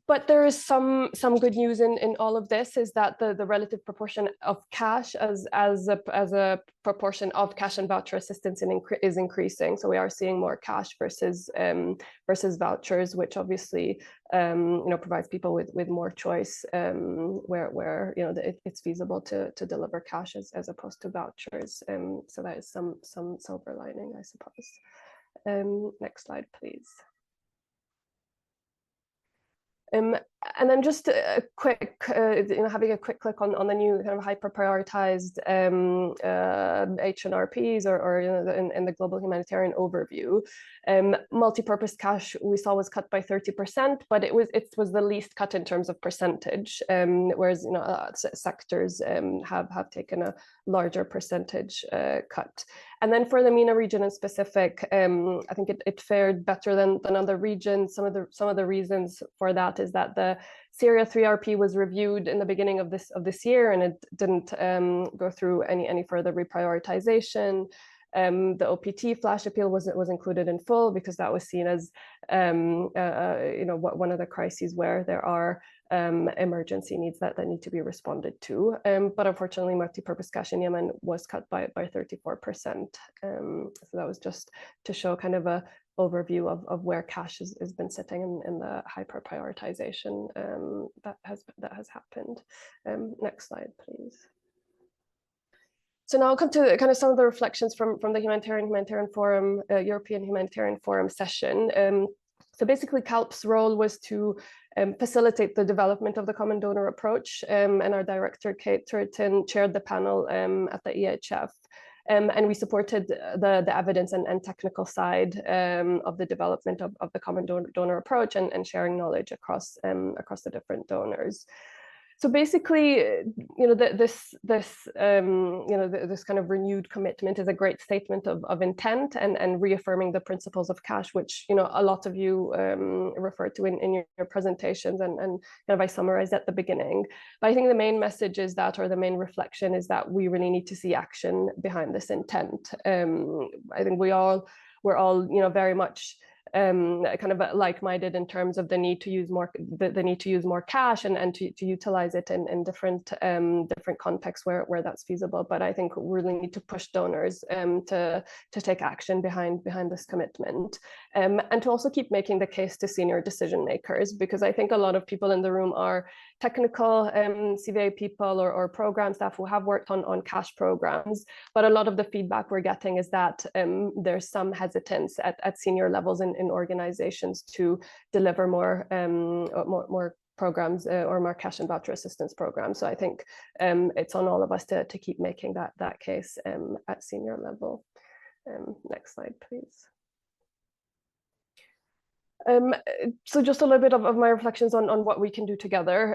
But there is some good news in all of this, is that the relative proportion of cash as a proportion of cash and voucher assistance is increasing. So we are seeing more cash versus vouchers, which obviously provides people with more choice, where it's feasible to deliver cash as opposed to vouchers. So that is some silver lining, I suppose. Next slide, please. And then just a quick, having a quick click on the new kind of hyper-prioritized HNRPs or in the global humanitarian overview. Multi-purpose cash we saw was cut by 30%, but it was the least cut in terms of percentage, whereas sectors have taken a larger percentage cut. And then for the MENA region in specific, I think it fared better than other regions. Some of the reasons for that is that the Syria 3RP was reviewed in the beginning of this year, and it didn't go through any further reprioritization. The OPT flash appeal was included in full because that was seen as one of the crises where there are emergency needs that need to be responded to. But unfortunately, multi-purpose cash in Yemen was cut by 34%. So that was just to show kind of a overview of where cash has been sitting in the hyper prioritization that has happened. Next slide, please. So now I'll come to kind of some of the reflections from the Humanitarian Forum, European Humanitarian Forum session. So basically, CALP's role was to facilitate the development of the common donor approach, and our director, Kate Turton, chaired the panel at the EHF. And we supported the evidence and technical side of the development of the common donor approach and sharing knowledge across the different donors. So basically, this kind of renewed commitment is a great statement of intent and reaffirming the principles of cash, which a lot of you referred to in your presentations and kind of I summarized at the beginning. But I think the main message is that, or the main reflection is that we really need to see action behind this intent. I think we're all very much kind of like-minded in terms of the need to use more cash and to utilize it in different contexts where that's feasible. But I think we really need to push donors to take action behind this commitment, and to also keep making the case to senior decision makers, because I think a lot of people in the room are technical CVA people or program staff who have worked on cash programs, but a lot of the feedback we're getting is that there's some hesitance at senior levels in organizations to deliver more programs or more cash and voucher assistance programs. So I think it's on all of us to keep making that case at senior level. Next slide, please. So just a little bit of my reflections on what we can do together.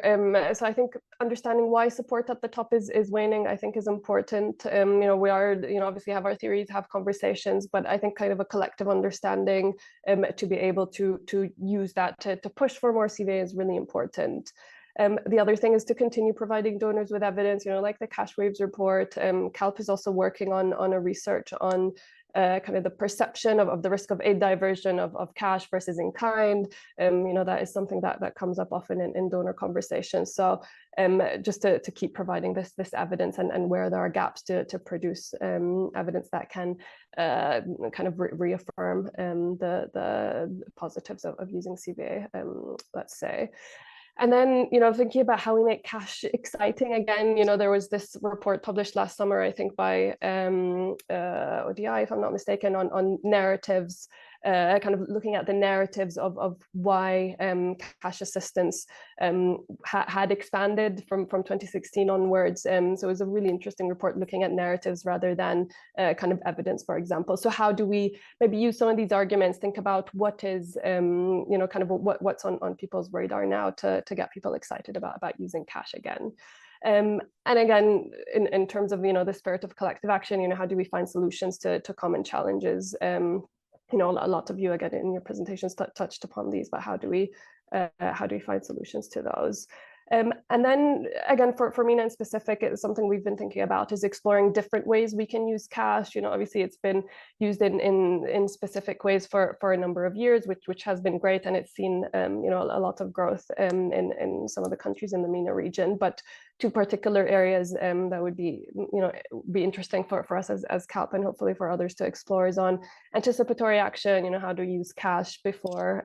So I think understanding why support at the top is waning, I think, is important. We are, obviously have our theories, have conversations, but I think kind of a collective understanding to be able to use that to push for more CVA is really important. The other thing is to continue providing donors with evidence, like the Cash Waves report. CALP is also working on a research on kind of the perception of the risk of aid diversion of cash versus in kind. That is something that comes up often in donor conversations. So just to keep providing this evidence and where there are gaps to produce evidence that can kind of reaffirm the positives of using CVA, let's say. And then, thinking about how we make cash exciting again, there was this report published last summer, I think by ODI, if I'm not mistaken, on narratives, kind of looking at the narratives of why cash assistance had expanded from 2016 onwards. So it was a really interesting report looking at narratives rather than kind of evidence, for example. So how do we maybe use some of these arguments, think about what is, kind of what's on people's radar now to get people excited about using cash again. And again, in terms of, the spirit of collective action, how do we find solutions to common challenges? A lot of you, again, in your presentations touched upon these, but how do we find solutions to those? And then again, for MENA in specific, it's something we've been thinking about is exploring different ways we can use cash. Obviously it's been used in specific ways for a number of years, which has been great, and it's seen a lot of growth in some of the countries in the MENA region. But two particular areas that would be interesting for us as CALP and hopefully for others to explore is on anticipatory action. How to use cash before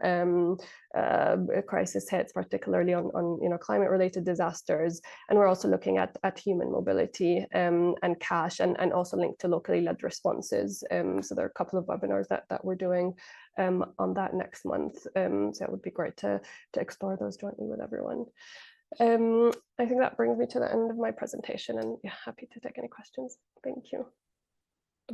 a crisis hits, particularly on climate-related disasters. And we're also looking at human mobility and cash, and also linked to locally led responses. So there are a couple of webinars that we're doing on that next month. So it would be great to explore those jointly with everyone. I think that brings me to the end of my presentation, and happy to take any questions. Thank you.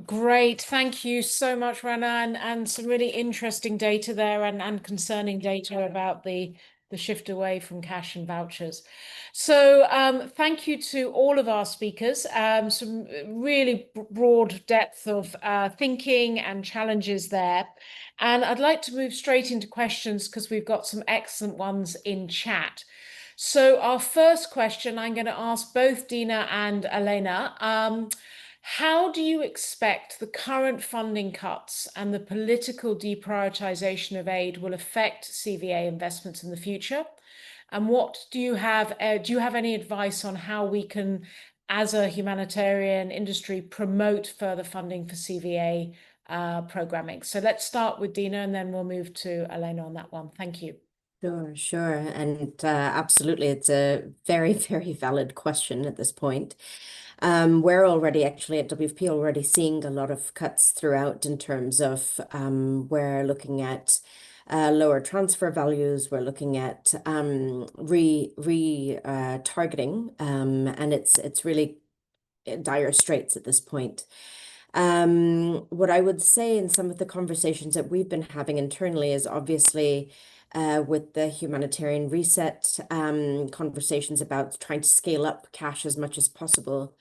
Great, thank you so much, Rana, and some really interesting data there and concerning data about the shift away from cash and vouchers. So thank you to all of our speakers, some really broad depth of thinking and challenges there. And I'd like to move straight into questions because we've got some excellent ones in chat. So our first question, I'm going to ask both Dina and Elena. How do you expect the current funding cuts and the political deprioritization of aid will affect CVA investments in the future? And what do you have any advice on how we can, as a humanitarian industry, promote further funding for CVA programming? So let's start with Dina and then we'll move to Elena on that one. Thank you. Sure. And absolutely, it's a very, very valid question at this point. We're already actually at WFP already seeing a lot of cuts throughout in terms of we're looking at lower transfer values, we're looking at targeting, and it's really dire straits at this point. What I would say in some of the conversations that we've been having internally is obviously with the humanitarian reset conversations about trying to scale up cash as much as possible.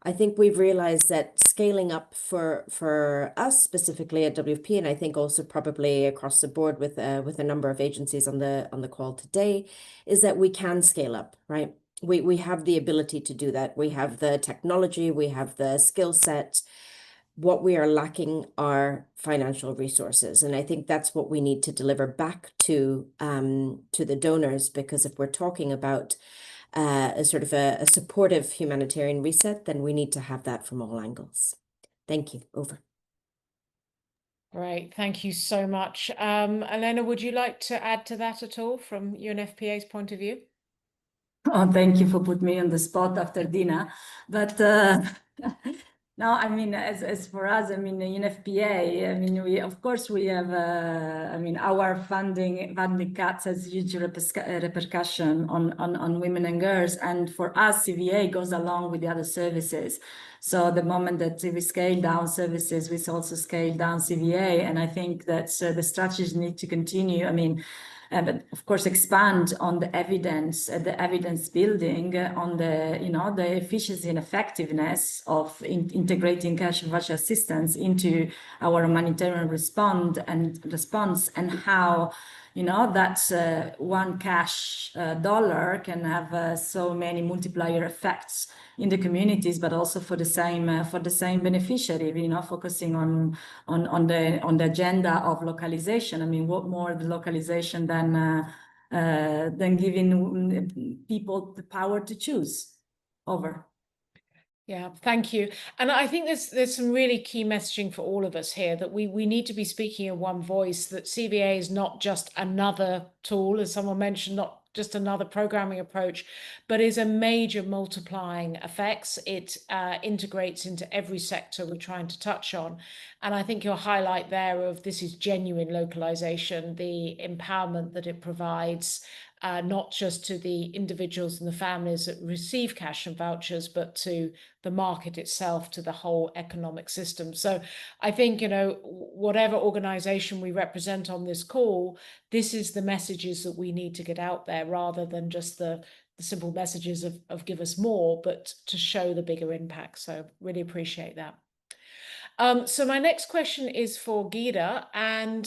I think we've realized that scaling up for us specifically at WFP, and I think also probably across the board with a number of agencies on the call today, is that we can scale up, right? We have the ability to do that. We have the technology, we have the skill set. What we are lacking are financial resources, and I think that's what we need to deliver back to the donors, because if we're talking about a sort of a supportive humanitarian reset, then we need to have that from all angles. Thank you. Over. Great, thank you so much. Elena, would you like to add to that at all from UNFPA's point of view? Oh, thank you for putting me on the spot after dinner. But no, I mean, as for us, I mean, UNFPA, I mean, we of course we have, I mean, our funding cuts has huge repercussion on women and girls, and for us, CVA goes along with the other services. So the moment that we scale down services, we also scale down CVA, and I think that the strategies need to continue. I mean. But of course, expand on the evidence building, on the the efficiency and effectiveness of integrating cash and voucher assistance into our humanitarian response, and how that one cash dollar can have so many multiplier effects in the communities, but also for the same beneficiary. Focusing on the agenda of localization. I mean, what more the localization than giving people the power to choose. Over. Yeah, thank you. And I think there's some really key messaging for all of us here, that we need to be speaking in one voice, that CVA is not just another tool, as someone mentioned, not just another programming approach, but is a major multiplying effects. It integrates into every sector we're trying to touch on. And I think your highlight there of this is genuine localization, the empowerment that it provides, not just to the individuals and the families that receive cash and vouchers, but to the market itself, to the whole economic system. So I think, whatever organization we represent on this call, this is the messages that we need to get out there, rather than just the simple messages of give us more, but to show the bigger impact. So really appreciate that. So my next question is for Gita, and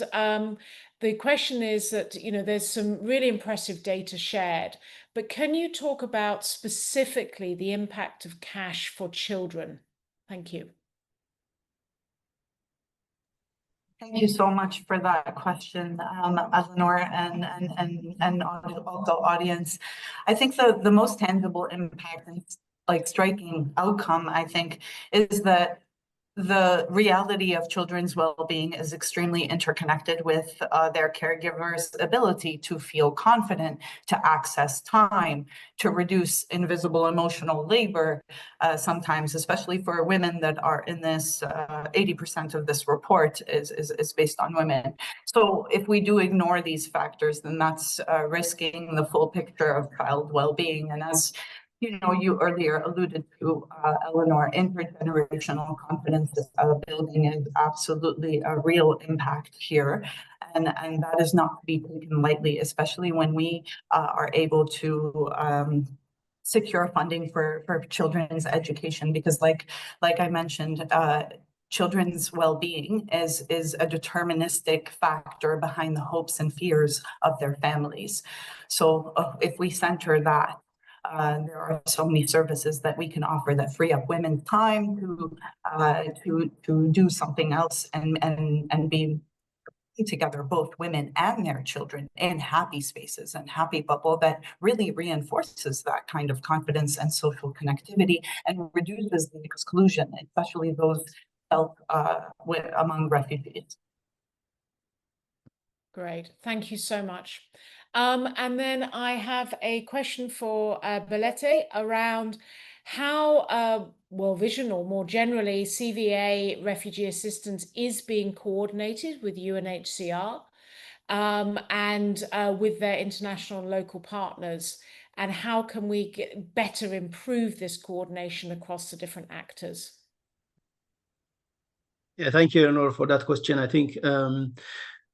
the question is that, there's some really impressive data shared, but can you talk about specifically the impact of cash for children? Thank you. Thank you so much for that question, Eleanor, and also audience. I think the most tangible impact and striking outcome, I think, is that the reality of children's well-being is extremely interconnected with their caregivers' ability to feel confident, to access time, to reduce invisible emotional labor, sometimes, especially for women that are in this, 80% of this report is based on women. So if we do ignore these factors, then that's risking the full picture of child well-being. And as you earlier alluded to, Eleanor, intergenerational confidence building is absolutely a real impact here. And that is not to be taken lightly, especially when we are able to secure funding for children's education, because like I mentioned, children's well-being is a deterministic factor behind the hopes and fears of their families. So if we center that, there are so many services that we can offer that free up women's time to do something else and be together, both women and their children, in happy spaces and happy bubble that really reinforces that kind of confidence and social connectivity and reduces the exclusion, especially those felt among refugees. Great, thank you so much. And then I have a question for Belete around how World Vision, or more generally CVA refugee assistance, is being coordinated with UNHCR and with their international and local partners, and how can we better improve this coordination across the different actors? Yeah, thank you, Eleanor, for that question. I think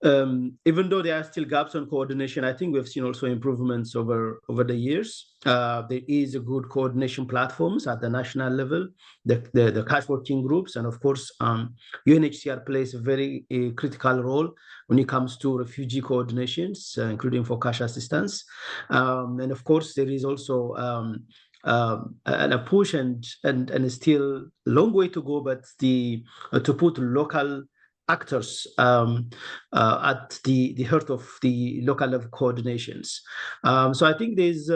even though there are still gaps on coordination, I think we've seen also improvements over the years. There is a good coordination platforms at the national level, the cash working groups, and of course, UNHCR plays a very critical role when it comes to refugee coordinations, including for cash assistance. And of course, there is also a push and still a long way to go, but to put local actors at the heart of the local level coordinations. So I think there's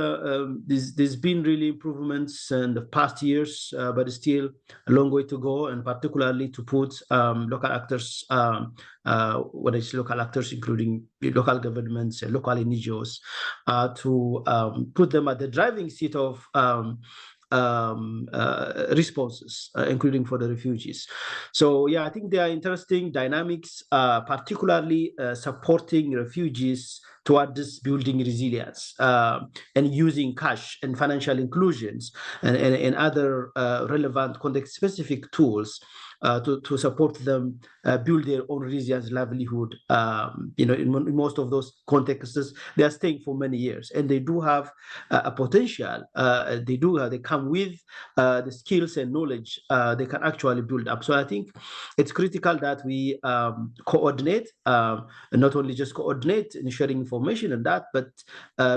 been really improvements in the past years, but still a long way to go, and particularly to put local actors, whether it's local actors, including local governments and local NGOs, to put them at the driving seat of responses, including for the refugees. So yeah, I think there are interesting dynamics, particularly supporting refugees towards building resilience and using cash and financial inclusions and other relevant context-specific tools to support them build their own resilience livelihood. In most of those contexts, they are staying for many years, and they do have a potential. They come with the skills and knowledge they can actually build up. So I think it's critical that we coordinate, and not only just coordinate in sharing information and that, but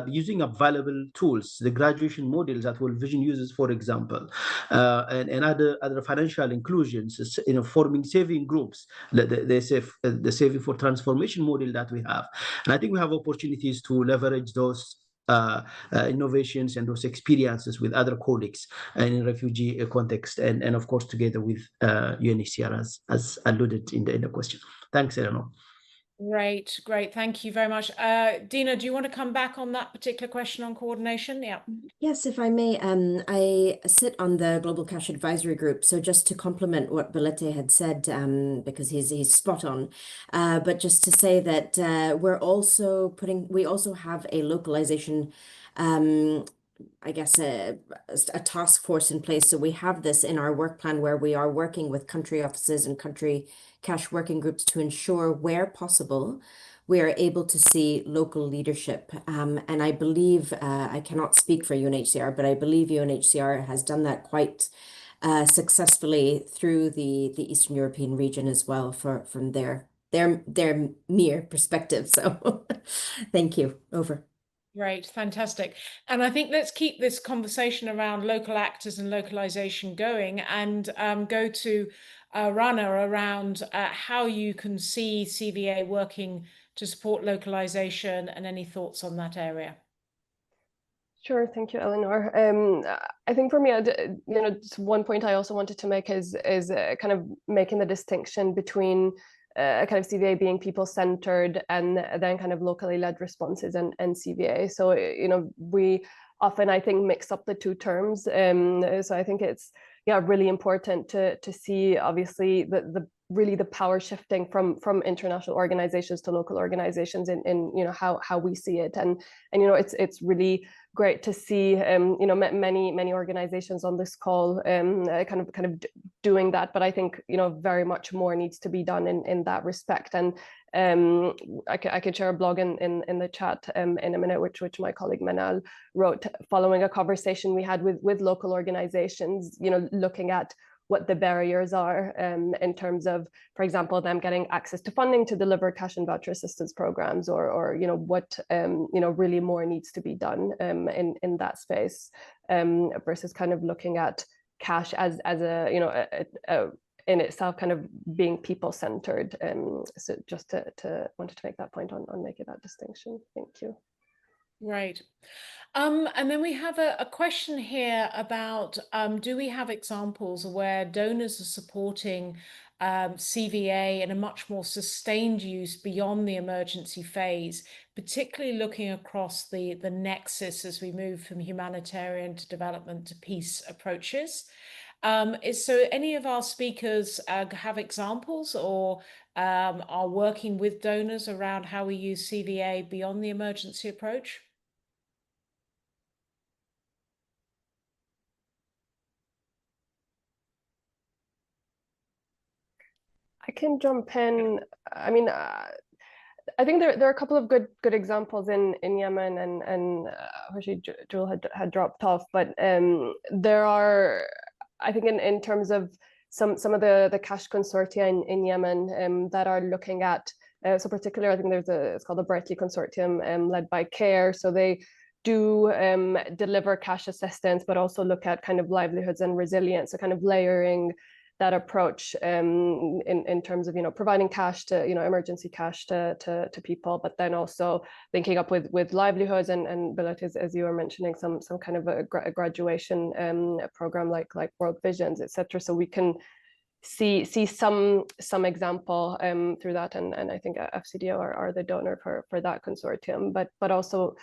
using available tools, the graduation models that World Vision uses, for example, and other financial inclusions, forming saving groups, the saving for transformation model that we have. And I think we have opportunities to leverage those innovations and those experiences with other colleagues in refugee context, and of course together with UNHCR as alluded in the question. Thanks, Eleanor. Great. Thank you very much. Dina, do you want to come back on that particular question on coordination? Yeah. Yes, if I may. I sit on the Global Cash Advisory Group, so just to complement what Balete had said, because he's spot on. But just to say that we also have a localization, I guess, a task force in place. So we have this in our work plan where we are working with country offices and country cash working groups to ensure where possible we are able to see local leadership. And I believe, I cannot speak for UNHCR, but I believe UNHCR has done that quite successfully through the Eastern European region as well from their MEER perspective. So thank you. Over. Great, fantastic. And I think let's keep this conversation around local actors and localization going, and go to Rana around how you can see CVA working to support localization, and any thoughts on that area. Sure, thank you, Eleanor. I think for me, one point I also wanted to make is kind of making the distinction between kind of CVA being people-centered and then kind of locally led responses and CVA. So, we often, I think, mix up the two terms. So I think it's really important to see, obviously, the power shifting from international organizations to local organizations in how we see it. And it's really great to see many organizations on this call kind of doing that, but I think very much more needs to be done in that respect. And I could share a blog in the chat in a minute, which my colleague Manal wrote following a conversation we had with local organizations, looking at what the barriers are in terms of, for example, them getting access to funding to deliver cash and voucher assistance programs, or what really more needs to be done in that space, versus kind of looking at cash as a in itself kind of being people-centered. So just wanted to make that point on making that distinction. Thank you. Right. And then we have a question here about, do we have examples where donors are supporting CVA in a much more sustained use beyond the emergency phase, particularly looking across the nexus as we move from humanitarian to development to peace approaches? So any of our speakers have examples or are working with donors around how we use CVA beyond the emergency approach? I can jump in. I mean, I think there are a couple of good examples in Yemen, and actually Joel had dropped off, but there are, I think, in terms of some of the cash consortia in Yemen that are looking at, so particularly I think it's called the Brightly Consortium, led by CARE. So they do deliver cash assistance, but also look at kind of livelihoods and resilience, so kind of layering that approach in terms of, providing cash to, emergency cash to people, but then also linking up with livelihoods and abilities, as you were mentioning, some kind of a graduation program like World Visions, etc. So we can see some example through that, and I think FCDO are the donor for that consortium, but also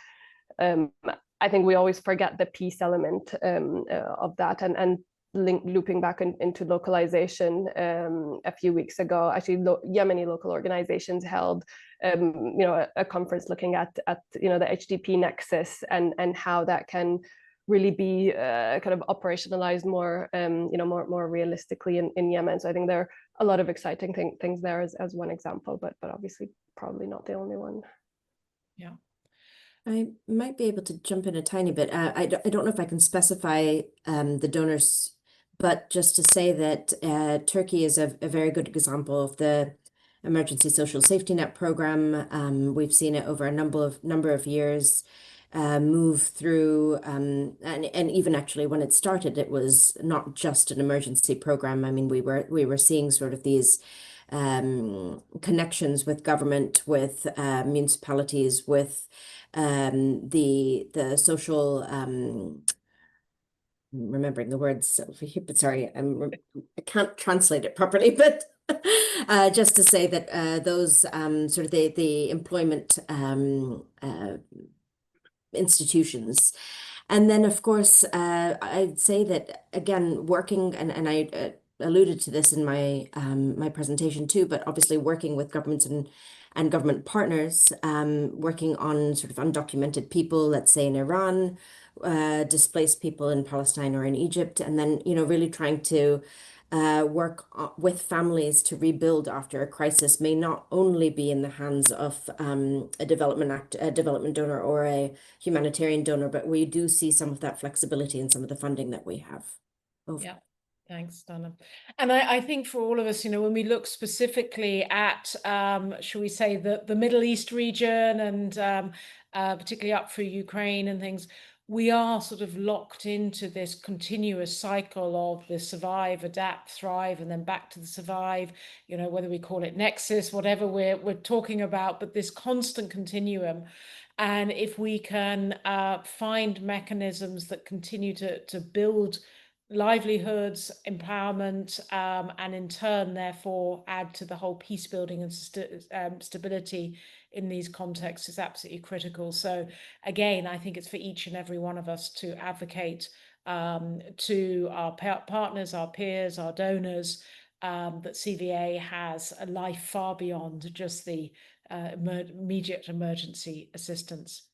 I think we always forget the peace element of that, and looping back into localization. A few weeks ago, actually, Yemeni local organizations held a conference looking at the HDP nexus and how that can really be kind of operationalized more more realistically in Yemen. So I think there are a lot of exciting things there as one example, but obviously probably not the only one. Yeah. I might be able to jump in a tiny bit. I don't know if I can specify the donors, but just to say that Turkey is a very good example of the Emergency Social Safety Net program. We've seen it over a number of years move through, and even actually when it started, it was not just an emergency program. I mean, we were seeing sort of these connections with government, with municipalities, with the social remembering the words over here, but sorry, I can't translate it properly, but just to say that those sort of the employment institutions. And then, of course, I'd say that, again, working, and I alluded to this in my my presentation too, but obviously working with governments and government partners, working on sort of undocumented people, let's say in Iran, displaced people in Palestine or in Egypt, and then, really trying to work with families to rebuild after a crisis may not only be in the hands of a development donor or a humanitarian donor, but we do see some of that flexibility in some of the funding that we have. Over. Yeah. Thanks, Dana. And I think for all of us, when we look specifically at, shall we say, the Middle East region, and particularly up through Ukraine and things, we are sort of locked into this continuous cycle of the survive, adapt, thrive, and then back to the survive, whether we call it nexus, whatever we're talking about, but this constant continuum. And if we can find mechanisms that continue to build livelihoods, empowerment, and in turn, therefore, add to the whole peace building and stability in these contexts is absolutely critical. So again, I think it's for each and every one of us to advocate to our partners, our peers, our donors, that CVA has a life far beyond just the immediate emergency assistance.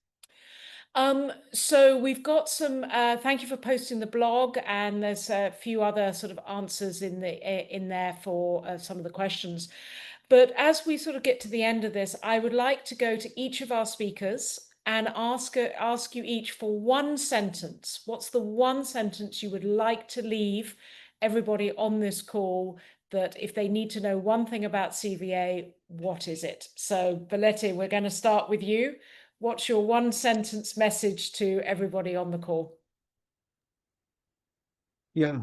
So we've got some, thank you for posting the blog, and there's a few other sort of answers in there for some of the questions. But as we sort of get to the end of this, I would like to go to each of our speakers and ask you each for one sentence. What's the one sentence you would like to leave everybody on this call, that if they need to know one thing about CVA, what is it? So Belete, we're going to start with you. What's your one sentence message to everybody on the call? Yeah,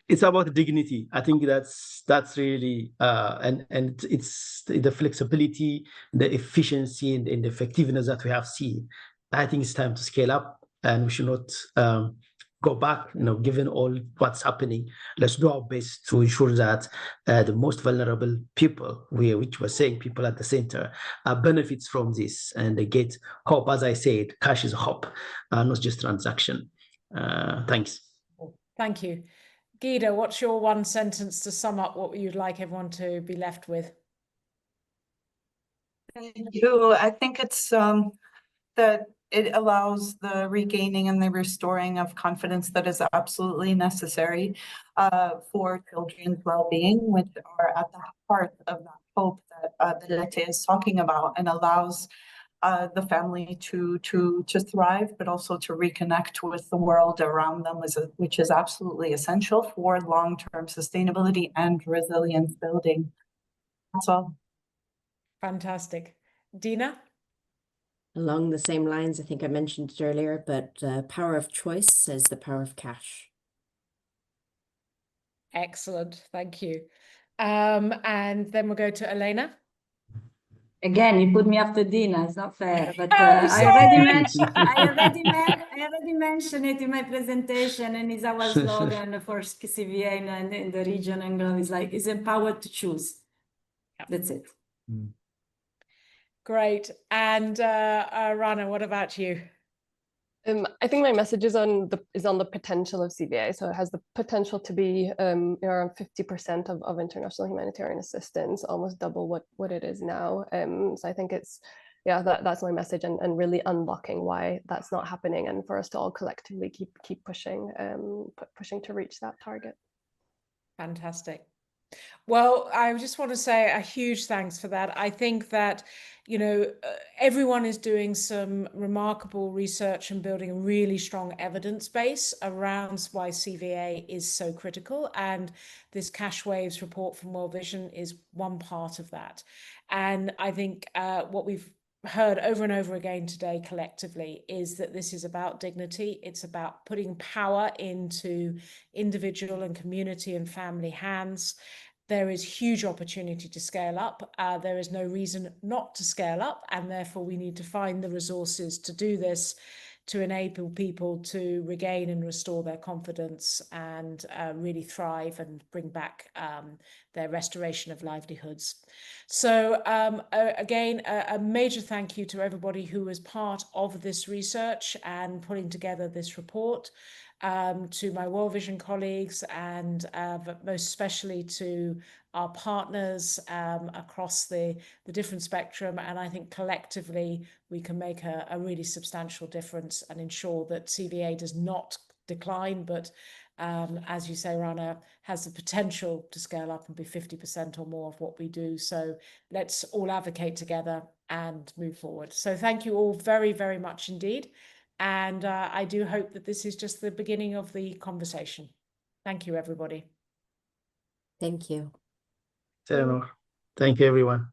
it's about dignity. I think that's really and it's the flexibility, the efficiency, and the effectiveness that we have seen. I think it's time to scale up, and we should not go back. Given all what's happening, let's do our best to ensure that the most vulnerable people, which we're saying people at the center, benefits from this, and they get hope. As I said, cash is hope, not just transaction. Thanks. Thank you. Guido, what's your one sentence to sum up what you'd like everyone to be left with? Thank you. I think it's that it allows the regaining and the restoring of confidence that is absolutely necessary for children's well-being, which are at the heart of that hope that Lete is talking about, and allows the family to thrive, but also to reconnect with the world around them, which is absolutely essential for long-term sustainability and resilience building. That's all. Fantastic. Dina? Along the same lines, I think I mentioned it earlier, but power of choice is the power of cash. Excellent, thank you. And then we'll go to Elena. Again, you put me after Dina. It's not fair, but Oh, I already sorry. I already mentioned it in my presentation, and it's our slogan for CVA in the region. And it's like, is empowered to choose. Yep. That's it. Great. And Rana, what about you? I think my message is on the potential of CVA. So it has the potential to be around 50% of international humanitarian assistance, almost double what it is now. So I think it's, yeah, that's my message, and really unlocking why that's not happening, and for us to all collectively keep pushing to reach that target. Fantastic. Well, I just want to say a huge thanks for that. I think that, you know, everyone is doing some remarkable research and building a really strong evidence base around why CVA is so critical. And this Cash Waves report from World Vision is one part of that. And I think what we've heard over and over again today collectively is that this is about dignity. It's about putting power into individual and community and family hands. There is huge opportunity to scale up. There is no reason not to scale up, and therefore we need to find the resources to do this, to enable people to regain and restore their confidence and really thrive and bring back their restoration of livelihoods. So again, a major thank you to everybody who was part of this research and putting together this report. To my World Vision colleagues, and but most especially to our partners across the different spectrum. And I think collectively we can make a really substantial difference and ensure that CVA does not decline, but as you say, Rana, has the potential to scale up and be 50% or more of what we do. So let's all advocate together and move forward. So thank you all very, very much indeed. And I do hope that this is just the beginning of the conversation. Thank you, everybody. Thank you. Thank you, everyone.